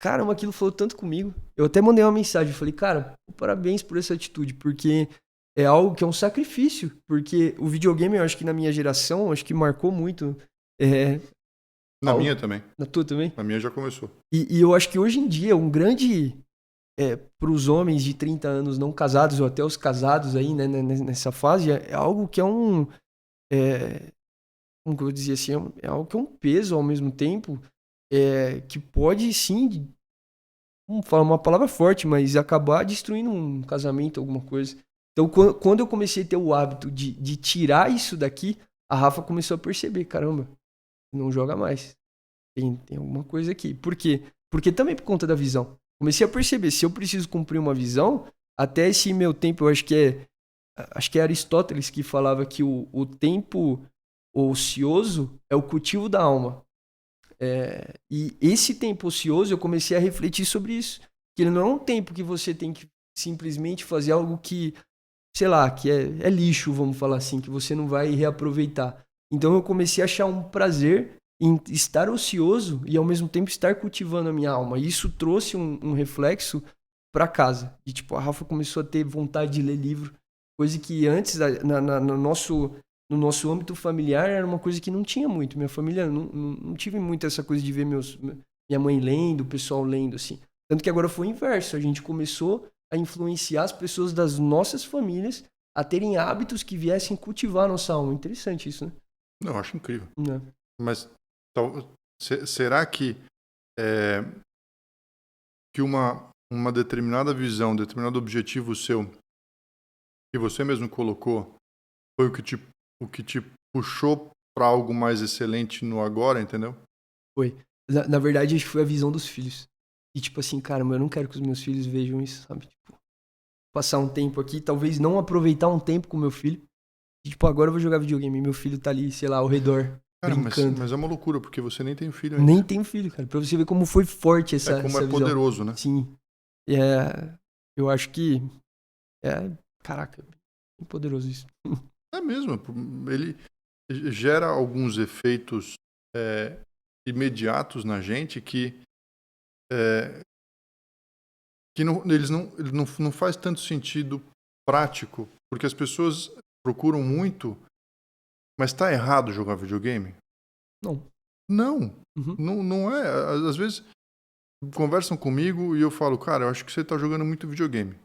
Caramba, aquilo falou tanto comigo. Eu até mandei uma mensagem, falei, cara, parabéns por essa atitude, porque é algo que é um sacrifício, porque o videogame, eu acho que na minha geração, acho que marcou muito. Na minha também. Na tua também? Na minha já começou. E eu acho que hoje em dia, um grande. Para os homens de 30 anos não casados, ou até os casados aí, né, nessa fase, é algo que é um. Como que eu vou dizer assim? É algo que é um peso ao mesmo tempo, que pode sim. Vamos falar uma palavra forte, mas acabar destruindo um casamento, alguma coisa. Então, quando eu comecei a ter o hábito de tirar isso daqui, a Rafa começou a perceber, caramba, não joga mais. Tem alguma coisa aqui. Por quê? Porque também por conta da visão. Comecei a perceber, se eu preciso cumprir uma visão, até esse meu tempo, eu acho que é Aristóteles que falava que o tempo ocioso é o cultivo da alma. E esse tempo ocioso, eu comecei a refletir sobre isso. Que ele não é um tempo que você tem que simplesmente fazer algo que, sei lá, que é lixo, vamos falar assim, que você não vai reaproveitar. Então eu comecei a achar um prazer em estar ocioso e ao mesmo tempo estar cultivando a minha alma. E isso trouxe um reflexo para casa. E tipo, a Rafa começou a ter vontade de ler livro, coisa que antes, no nosso âmbito familiar, era uma coisa que não tinha muito. Minha família não tive muito essa coisa de ver minha mãe lendo, o pessoal lendo, assim. Tanto que agora foi o inverso. A gente começou a influenciar as pessoas das nossas famílias a terem hábitos que viessem cultivar a nossa alma. Interessante isso, né? Não, eu acho incrível. É. Mas será que uma determinada visão, um determinado objetivo seu, que você mesmo colocou, foi o que te puxou para algo mais excelente no agora, entendeu? Foi. Na verdade, acho que foi a visão dos filhos. E tipo assim, cara, eu não quero que os meus filhos vejam isso, sabe? Tipo, passar um tempo aqui, talvez não aproveitar um tempo com meu filho. E, tipo, agora eu vou jogar videogame. Meu filho tá ali, sei lá, ao redor, Cara, brincando. mas é uma loucura, porque você nem tem filho ainda. Nem tenho filho, cara. Pra você ver como foi forte essa Como é visão. poderoso, né? Sim. Eu acho que. Caraca, bem poderoso isso. É mesmo. Ele gera alguns efeitos imediatos na gente que não faz tanto sentido prático, porque as pessoas procuram muito, mas está errado jogar videogame? Não. Não, Uhum. não é. Às vezes conversam comigo e eu falo, cara, eu acho que você está jogando muito videogame.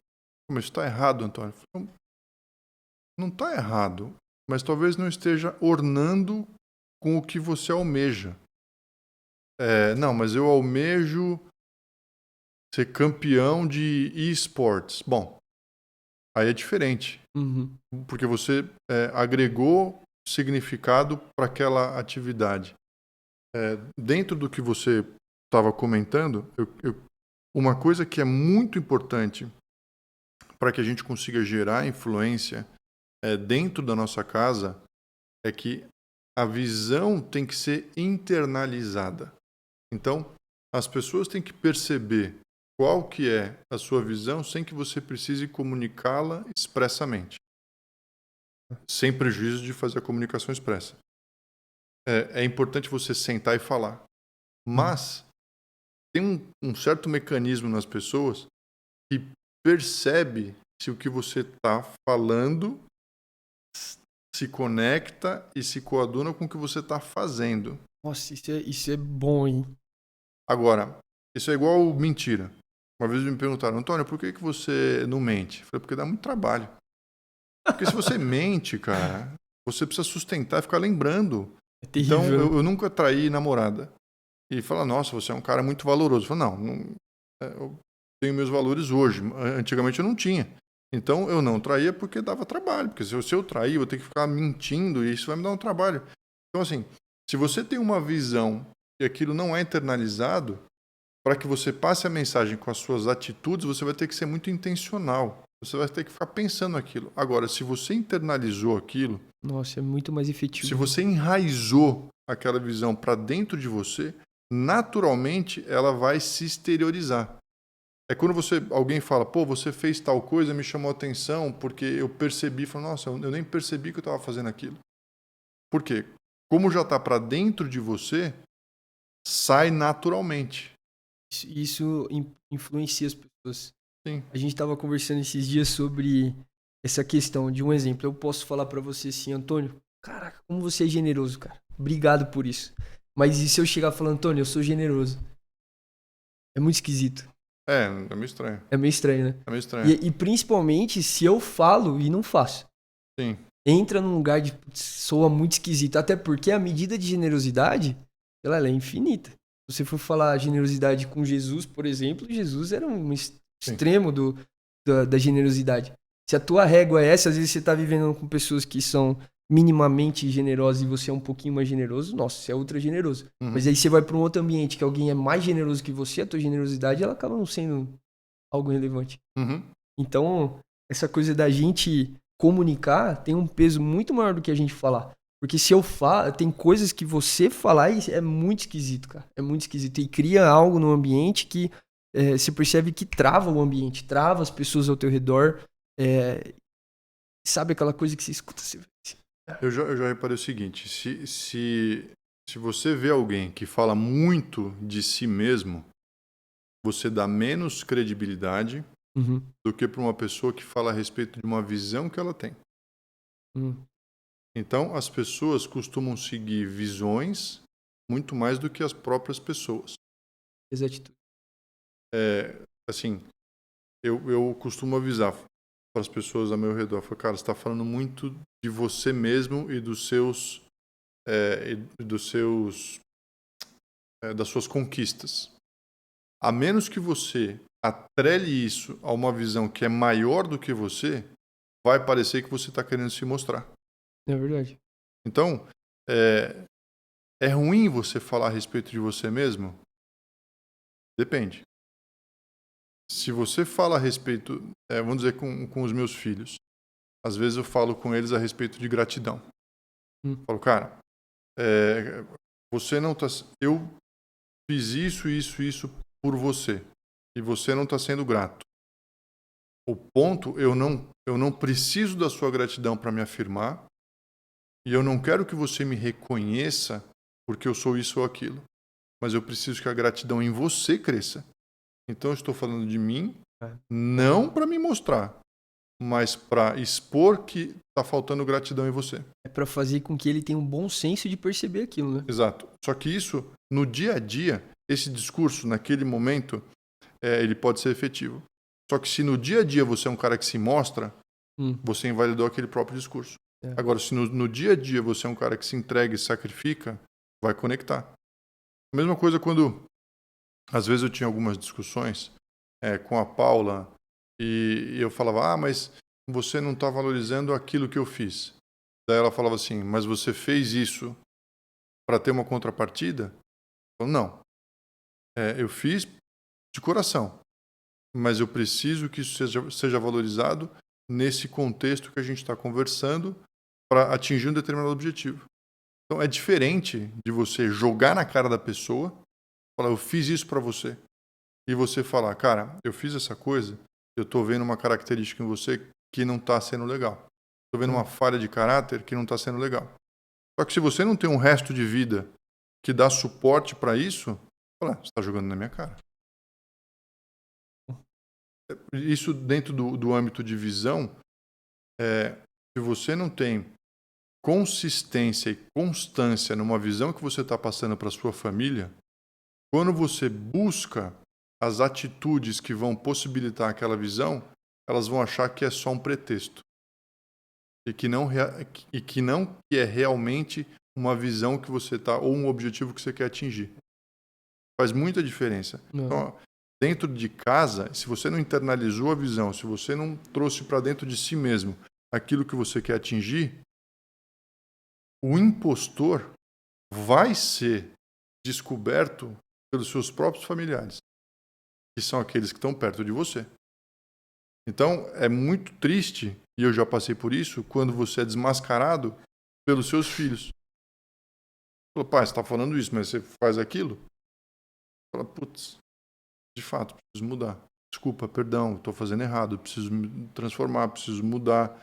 Mas está errado, Antônio. Não está errado, mas talvez não esteja ornando com o que você almeja. Não, mas eu almejo ser campeão de esportes. Bom, aí é diferente, Uhum. porque você agregou significado para aquela atividade. Dentro do que você estava comentando, uma coisa que é muito importante para que a gente consiga gerar influência dentro da nossa casa é que a visão tem que ser internalizada. Então, as pessoas têm que perceber qual que é a sua visão sem que você precise comunicá-la expressamente, sem prejuízo de fazer a comunicação expressa. É importante você sentar e falar, mas tem um certo mecanismo nas pessoas que percebe se o que você está falando se conecta e se coaduna com o que você está fazendo. Nossa, isso é bom, hein? Agora, isso é igual mentira. Uma vez me perguntaram, Antônio, por que você não mente? Eu falei, porque dá muito trabalho. Porque se você mente, cara, você precisa sustentar e ficar lembrando. É Então, terrível. eu nunca traí namorada. E fala, nossa, você é um cara muito valoroso. Eu falo, não, eu tenho meus valores hoje. Antigamente eu não tinha. Então, eu não traía porque dava trabalho. Porque se eu trair, eu vou ter que ficar mentindo e isso vai me dar um trabalho. Então, assim, se você tem uma visão e aquilo não é internalizado, para que você passe a mensagem com as suas atitudes, você vai ter que ser muito intencional. Você vai ter que ficar pensando aquilo. Agora, se você internalizou aquilo, Nossa, é muito mais efetivo. se você enraizou aquela visão para dentro de você, naturalmente ela vai se exteriorizar. É quando alguém fala, pô, você fez tal coisa, me chamou a atenção, porque eu percebi, nossa, eu nem percebi que eu estava fazendo aquilo. Por quê? Como já está para dentro de você, sai naturalmente. Isso influencia as pessoas. Sim. A gente estava conversando esses dias sobre essa questão de um exemplo. Eu posso falar pra você assim, Antônio, caraca, como você é generoso, cara. Obrigado por isso. Mas e se eu chegar falando, Antônio, eu sou generoso? É muito esquisito. É meio estranho. É meio estranho, né? É meio estranho. E principalmente se eu falo e não faço. Sim. Entra num lugar de soa muito esquisito. Até porque a medida de generosidade, ela é infinita. Se você for falar generosidade com Jesus, por exemplo, Jesus era um extremo da generosidade. Se a tua régua é essa, às vezes você tá vivendo com pessoas que são minimamente generosas e você é um pouquinho mais generoso, nossa, você é ultra generoso. Uhum. Mas aí você vai para um outro ambiente que alguém é mais generoso que você, a tua generosidade ela acaba não sendo algo relevante. Uhum. Então, essa coisa da gente comunicar tem um peso muito maior do que a gente falar. Porque se eu falo, tem coisas que você falar e é muito esquisito, cara. É muito esquisito. E cria algo no ambiente que se percebe que trava o ambiente, trava as pessoas ao teu redor. Sabe aquela coisa que você escuta? Eu já reparei o seguinte: se você vê alguém que fala muito de si mesmo, você dá menos credibilidade do que para uma pessoa que fala a respeito de uma visão que ela tem. Então, as pessoas costumam seguir visões muito mais do que as próprias pessoas. Exatitude. Assim, eu costumo avisar para as pessoas ao meu redor, falo, cara, você está falando muito de você mesmo e das suas conquistas. A menos que você atrele isso a uma visão que é maior do que você, vai parecer que você está querendo se mostrar. É verdade. Então, é ruim você falar a respeito de você mesmo? Depende. Se você fala a respeito, vamos dizer, com os meus filhos, às vezes eu falo com eles a respeito de gratidão. Falo, cara, você não tá... Eu fiz isso por você. E você não está sendo grato. O ponto, eu não preciso da sua gratidão para me afirmar. E eu não quero que você me reconheça porque eu sou isso ou aquilo. Mas eu preciso que a gratidão em você cresça. Então eu estou falando de mim, não para me mostrar, mas para expor que está faltando gratidão em você. É para fazer com que ele tenha um bom senso de perceber aquilo, né? Exato. Só que isso, no dia a dia, esse discurso, naquele momento, ele pode ser efetivo. Só que se no dia a dia você é um cara que se mostra, você invalidou aquele próprio discurso. Agora, se no dia a dia você é um cara que se entrega e sacrifica, vai conectar. A mesma coisa quando, às vezes eu tinha algumas discussões com a Paula e eu falava, mas você não está valorizando aquilo que eu fiz. Daí ela falava assim, mas você fez isso para ter uma contrapartida? Eu falava, não. Eu fiz de coração, mas eu preciso que isso seja valorizado nesse contexto que a gente está conversando para atingir um determinado objetivo. Então é diferente de você jogar na cara da pessoa, falar, eu fiz isso para você, e você falar, cara, eu fiz essa coisa, eu estou vendo uma característica em você que não está sendo legal. Estou vendo uma falha de caráter que não está sendo legal. Só que se você não tem um resto de vida que dá suporte para isso, você está jogando na minha cara. Isso dentro do âmbito de visão, se você não tem consistência e constância numa visão que você está passando para sua família, quando você busca as atitudes que vão possibilitar aquela visão, elas vão achar que é só um pretexto e que não é realmente uma visão que você está ou um objetivo que você quer atingir. Faz muita diferença. Então, dentro de casa, se você não internalizou a visão, se você não trouxe para dentro de si mesmo aquilo que você quer atingir, o impostor vai ser descoberto pelos seus próprios familiares, que são aqueles que estão perto de você. Então, é muito triste, e eu já passei por isso, quando você é desmascarado pelos seus filhos. Fala, pai, você está falando isso, mas você faz aquilo? Fala, putz, de fato, preciso mudar. Desculpa, perdão, estou fazendo errado, preciso me transformar, preciso mudar.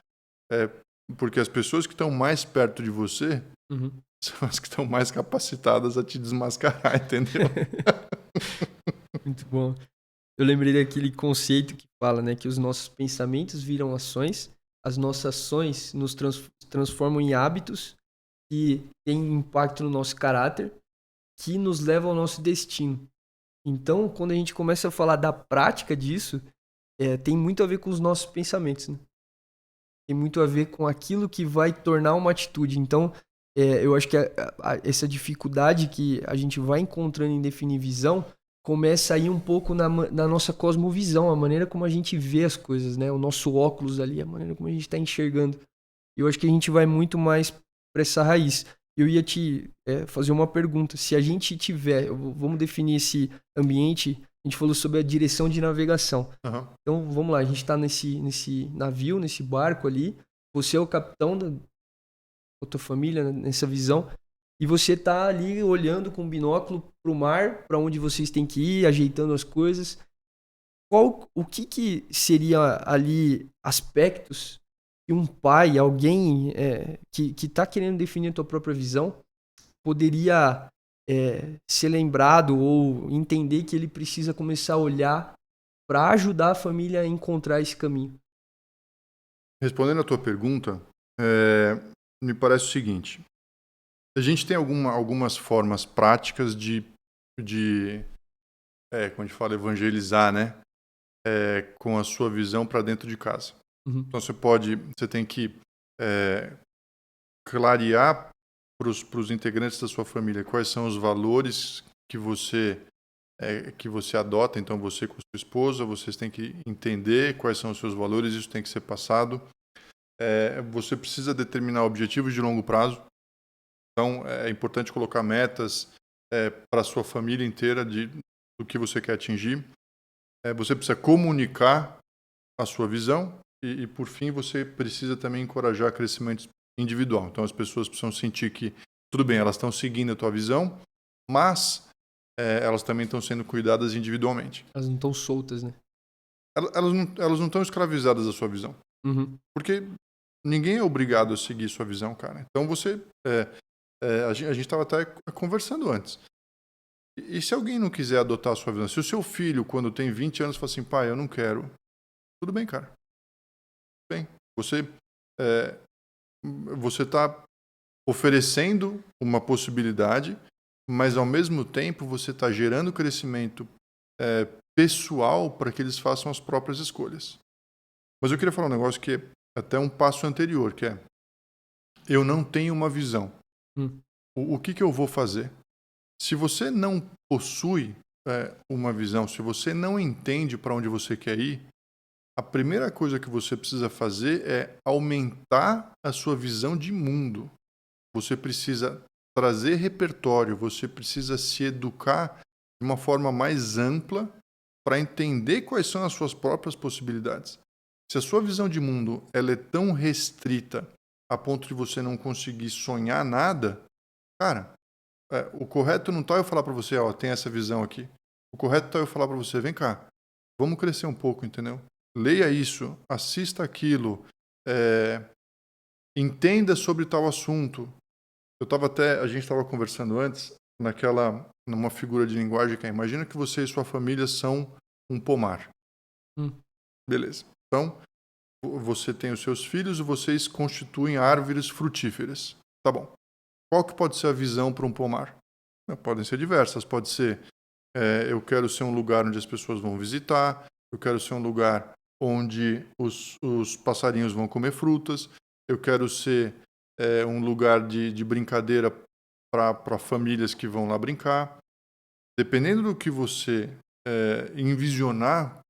Porque as pessoas que estão mais perto de você são as que estão mais capacitadas a te desmascarar, entendeu? Muito bom. Eu lembrei daquele conceito que fala, né, que os nossos pensamentos viram ações as nossas ações nos transformam em hábitos que têm impacto no nosso caráter, que nos levam ao nosso destino. Então, quando a gente começa a falar da prática disso, tem muito a ver com os nossos pensamentos, né? Tem muito a ver com aquilo que vai tornar uma atitude. Então, eu acho que essa dificuldade que a gente vai encontrando em definir visão começa a ir um pouco na nossa cosmovisão, a maneira como a gente vê as coisas, né? O nosso óculos ali, a maneira como a gente está enxergando. Eu acho que a gente vai muito mais para essa raiz. Eu ia te fazer uma pergunta. Se a gente tiver, vamos definir esse ambiente, a gente falou sobre a direção de navegação. Uhum. Então, vamos lá, a gente está nesse navio, nesse barco ali. Você é o capitão da tua família, nessa visão. E você está ali olhando com o binóculo para o mar, para onde vocês têm que ir, ajeitando as coisas. O que seria ali aspectos que um pai, alguém que está querendo definir a tua própria visão, poderia ser lembrado ou entender que ele precisa começar a olhar para ajudar a família a encontrar esse caminho? Respondendo a tua pergunta, me parece o seguinte. A gente tem algumas formas práticas de como a gente fala, evangelizar, né? Com a sua visão para dentro de casa. Uhum. Então você tem que clarear para os integrantes da sua família quais são os valores que você adota. Então você com sua esposa, vocês têm que entender quais são os seus valores, isso tem que ser passado. Você precisa determinar objetivos de longo prazo. Então é importante colocar metas para a sua família inteira do que você quer atingir. Você precisa comunicar a sua visão e, por fim, você precisa também encorajar crescimento individual. Então, as pessoas precisam sentir que, tudo bem, elas estão seguindo a tua visão, mas elas também estão sendo cuidadas individualmente. Elas não estão soltas, né? Elas não estão escravizadas à sua visão. Uhum. Porque ninguém é obrigado a seguir sua visão, cara. Então, a gente estava até conversando antes. E se alguém não quiser adotar a sua visão? Se o seu filho, quando tem 20 anos, fala assim, pai, eu não quero. Tudo bem, cara. Tudo bem. Você está oferecendo uma possibilidade, mas ao mesmo tempo você está gerando crescimento pessoal para que eles façam as próprias escolhas. Mas eu queria falar um negócio que é até um passo anterior, que é eu não tenho uma visão. O que eu vou fazer? Se você não possui uma visão, se você não entende para onde você quer ir, a primeira coisa que você precisa fazer é aumentar a sua visão de mundo. Você precisa trazer repertório, você precisa se educar de uma forma mais ampla para entender quais são as suas próprias possibilidades. Se a sua visão de mundo ela é tão restrita a ponto de você não conseguir sonhar nada, cara, o correto não está eu falar para você, tem essa visão aqui. O correto está eu falar para você, vem cá, vamos crescer um pouco, entendeu? Leia isso, assista aquilo, entenda sobre tal assunto. A gente estava conversando antes, numa figura de linguagem que imagina que você e sua família são um pomar. Beleza. Então, você tem os seus filhos e vocês constituem árvores frutíferas. Tá bom. Qual que pode ser a visão para um pomar? Podem ser diversas. Pode ser, eu quero ser um lugar onde as pessoas vão visitar, eu quero ser um lugar onde os passarinhos vão comer frutas, eu quero ser um lugar de brincadeira para famílias que vão lá brincar. Dependendo do que você envisionar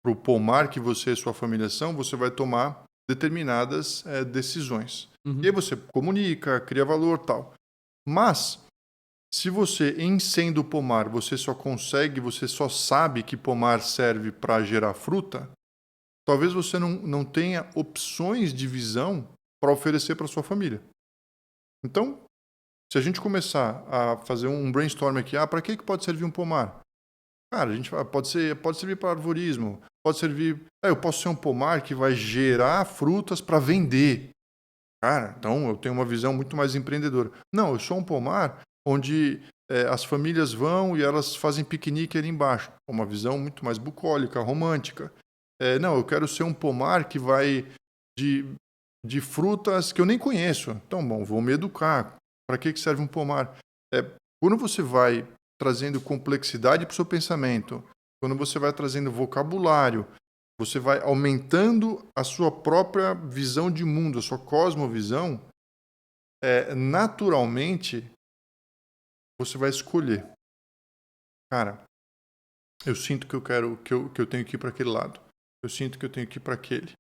para o pomar que você e sua família são, você vai tomar determinadas decisões. E aí você comunica, cria valor, tal. Mas, se você, em sendo pomar, você só sabe que pomar serve para gerar fruta, talvez você não tenha opções de visão para oferecer para sua família. Então, se a gente começar a fazer um brainstorm aqui, para que pode servir um pomar? Cara, a gente pode servir para arvorismo, pode servir... eu posso ser um pomar que vai gerar frutas para vender. Cara, então eu tenho uma visão muito mais empreendedora. Não, eu sou um pomar onde as famílias vão e elas fazem piquenique ali embaixo. Uma visão muito mais bucólica, romântica. Não, eu quero ser um pomar que vai de frutas que eu nem conheço. Então, bom, vou me educar. Para que serve um pomar? Quando você vai trazendo complexidade para o seu pensamento, quando você vai trazendo vocabulário, você vai aumentando a sua própria visão de mundo, a sua cosmovisão, naturalmente você vai escolher. Cara, eu sinto que eu quero, que eu tenho que ir para aquele lado. Eu sinto que eu tenho que ir para aquele.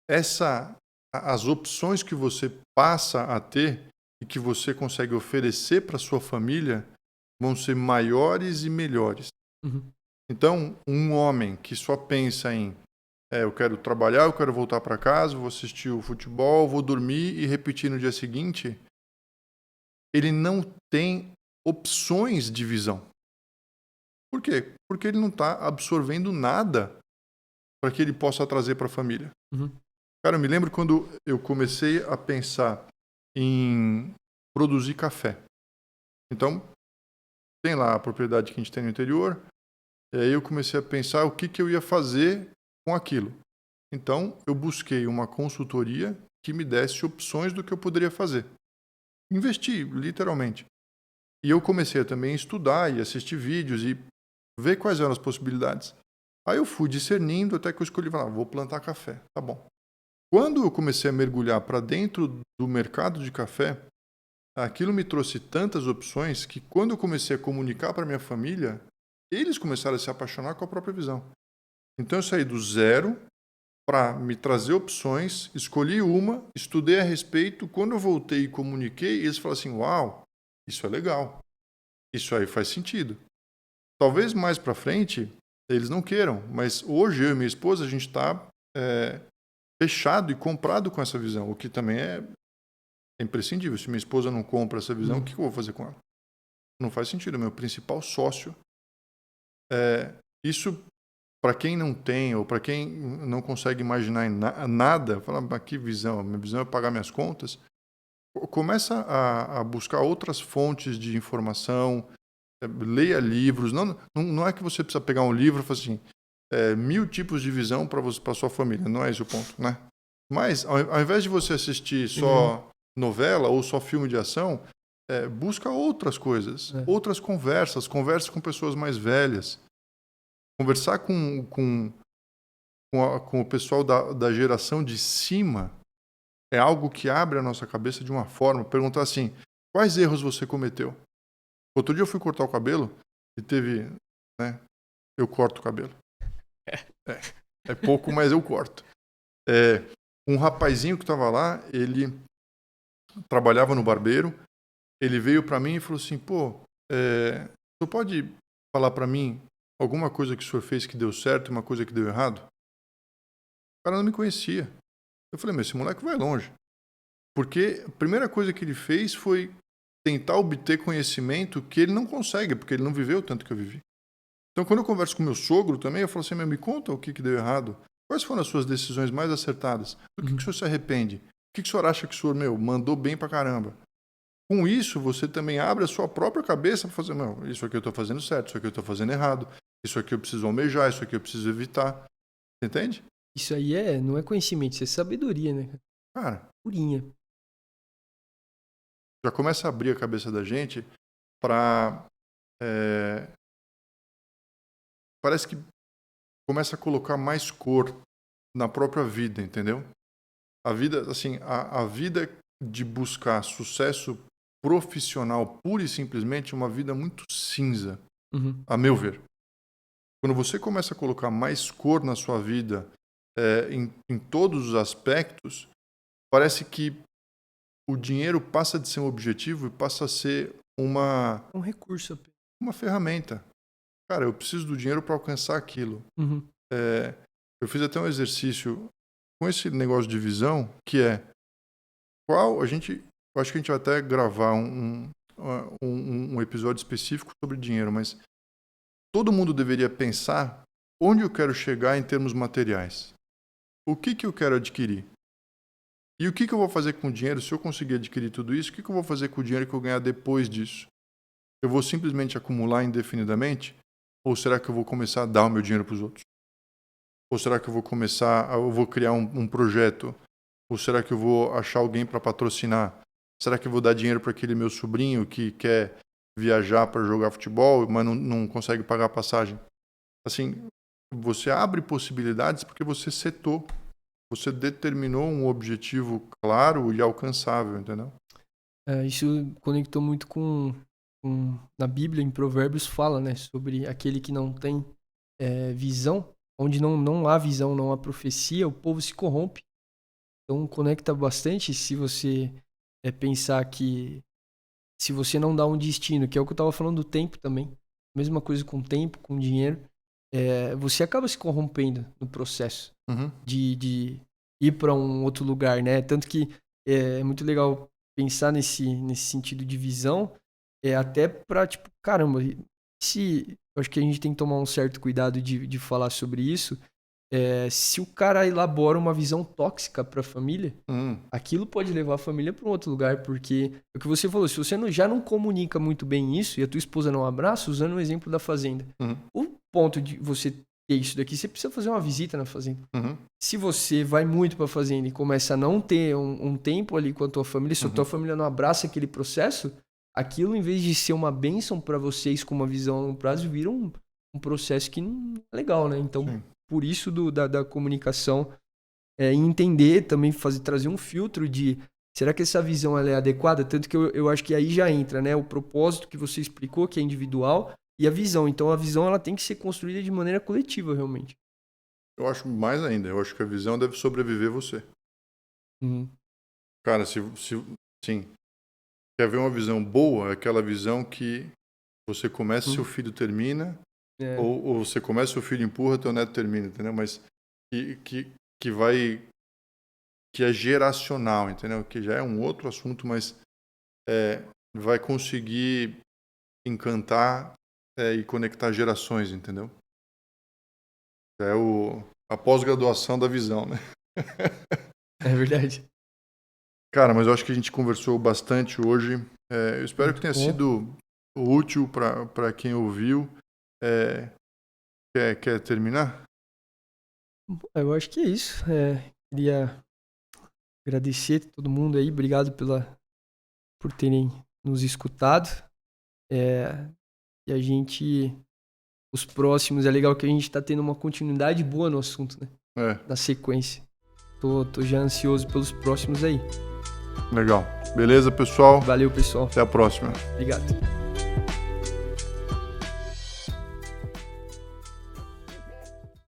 As opções que você passa a ter e que você consegue oferecer para sua família vão ser maiores e melhores. Uhum. Então, um homem que só pensa em eu quero trabalhar, eu quero voltar para casa, vou assistir o futebol, vou dormir e repetir no dia seguinte, ele não tem opções de visão. Por quê? Porque ele não está absorvendo nada para que ele possa trazer para a família. Uhum. Cara, eu me lembro quando eu comecei a pensar em produzir café. Então, tem lá a propriedade que a gente tem no interior, e aí eu comecei a pensar o que eu ia fazer com aquilo. Então, eu busquei uma consultoria que me desse opções do que eu poderia fazer. Investi, literalmente. E eu comecei também a estudar e assistir vídeos e ver quais eram as possibilidades. Aí eu fui discernindo até que eu escolhi, vou plantar café. Tá bom. Quando eu comecei a mergulhar para dentro do mercado de café, aquilo me trouxe tantas opções que quando eu comecei a comunicar para minha família, eles começaram a se apaixonar com a própria visão. Então eu saí do zero para me trazer opções, escolhi uma, estudei a respeito. Quando eu voltei e comuniquei, eles falaram assim, uau, isso é legal. Isso aí faz sentido. Talvez mais para frente eles não queiram, mas hoje eu e minha esposa, a gente está fechado e comprado com essa visão, o que também é imprescindível. Se minha esposa não compra essa visão, o que eu vou fazer com ela? Não faz sentido. Meu principal sócio. Isso, para quem não tem, ou para quem não consegue imaginar nada, fala, que visão? Minha visão é pagar minhas contas. Começa a buscar outras fontes de informação, leia livros. Não é que você precisa pegar um livro e falar assim, 1000 tipos de visão para sua família. Não é esse o ponto, né? Mas, ao invés de você assistir só novela ou só filme de ação, busca outras coisas, outras conversas. Conversa com pessoas mais velhas. Conversar com o pessoal da geração de cima é algo que abre a nossa cabeça de uma forma. Perguntar assim, quais erros você cometeu? Outro dia eu fui cortar o cabelo e teve, eu corto o cabelo. É pouco, mas eu corto. Um rapazinho que estava lá, ele trabalhava no barbeiro, ele veio para mim e falou assim, você pode falar para mim alguma coisa que o senhor fez que deu certo e uma coisa que deu errado? O cara não me conhecia. Eu falei, mas esse moleque vai longe. Porque a primeira coisa que ele fez foi tentar obter conhecimento que ele não consegue, porque ele não viveu tanto que eu vivi. Então, quando eu converso com meu sogro também, eu falo assim, me conta o que deu errado. Quais foram as suas decisões mais acertadas? Do que o senhor se arrepende? O que o senhor acha que o senhor, mandou bem pra caramba? Com isso, você também abre a sua própria cabeça para fazer, isso aqui eu estou fazendo certo, isso aqui eu estou fazendo errado, isso aqui eu preciso almejar, isso aqui eu preciso evitar. Você entende? Isso aí não é conhecimento, isso é sabedoria, né? Cara, purinha. Já começa a abrir a cabeça da gente para... parece que começa a colocar mais cor na própria vida, entendeu? A vida, assim, a vida de buscar sucesso profissional pura e simplesmente é uma vida muito cinza, a meu ver. Quando você começa a colocar mais cor na sua vida, em todos os aspectos, parece que o dinheiro passa de ser um objetivo e passa a ser um recurso, uma ferramenta. Cara, eu preciso do dinheiro para alcançar aquilo. Eu fiz até um exercício com esse negócio de visão, que eu acho que a gente vai até gravar um episódio específico sobre dinheiro, mas todo mundo deveria pensar onde eu quero chegar em termos materiais. O que eu quero adquirir? E o que eu vou fazer com o dinheiro se eu conseguir adquirir tudo isso? O que eu vou fazer com o dinheiro que eu ganhar depois disso? Eu vou simplesmente acumular indefinidamente? Ou será que eu vou começar a dar o meu dinheiro para os outros? Ou será que eu vou criar um projeto Ou será que eu vou achar alguém para patrocinar? Será que eu vou dar dinheiro para aquele meu sobrinho que quer viajar para jogar futebol, mas não consegue pagar a passagem? Assim, você abre possibilidades porque você setou. Você determinou um objetivo claro e alcançável, entendeu? Isso conectou muito com na Bíblia, em Provérbios, fala, né, sobre aquele que não tem visão, onde não há visão, não há profecia, o povo se corrompe. Então conecta bastante se você pensar que se você não dá um destino, que é o que eu estava falando do tempo também, mesma coisa com tempo, com dinheiro, você acaba se corrompendo no processo de ir para um outro lugar, né? Tanto que é muito legal pensar nesse sentido de visão, até para, tipo, caramba, eu acho que a gente tem que tomar um certo cuidado de falar sobre isso. Se o cara elabora uma visão tóxica para a família, aquilo pode levar a família para um outro lugar, porque é o que você falou, se você já não comunica muito bem isso e a tua esposa não abraça, usando o exemplo da fazenda, o ponto de você ter isso daqui, você precisa fazer uma visita na fazenda. Se você vai muito para a fazenda e começa a não ter um tempo ali com a tua família, se a tua família não abraça aquele processo, aquilo, em vez de ser uma bênção para vocês com uma visão a longo prazo, vira um processo que não é legal, né? Então, sim. Por isso da comunicação, entender também, trazer um filtro de será que essa visão ela é adequada? Tanto que eu acho que aí já entra, né? O propósito que você explicou, que é individual, e a visão. Então a visão ela tem que ser construída de maneira coletiva, realmente. Eu acho mais ainda. Eu acho que a visão deve sobreviver você. Cara, sim, quer ver uma visão boa? É aquela visão que você começa e seu filho termina, ou você começa e seu filho empurra, teu neto termina, entendeu? Mas que é geracional, entendeu? Que já é um outro assunto, mas vai conseguir encantar e conectar gerações, entendeu? É a pós-graduação da visão, né? É verdade. Cara, mas eu acho que a gente conversou bastante hoje. Eu espero muito que tenha sido útil para quem ouviu. Quer terminar? Eu acho que é isso. Queria agradecer a todo mundo aí. Obrigado por terem nos escutado. E a gente, os próximos, é legal que a gente tá tendo uma continuidade boa no assunto, né? Na sequência. Tô já ansioso pelos próximos aí. Legal. Beleza, pessoal? Valeu, pessoal. Até a próxima. Obrigado.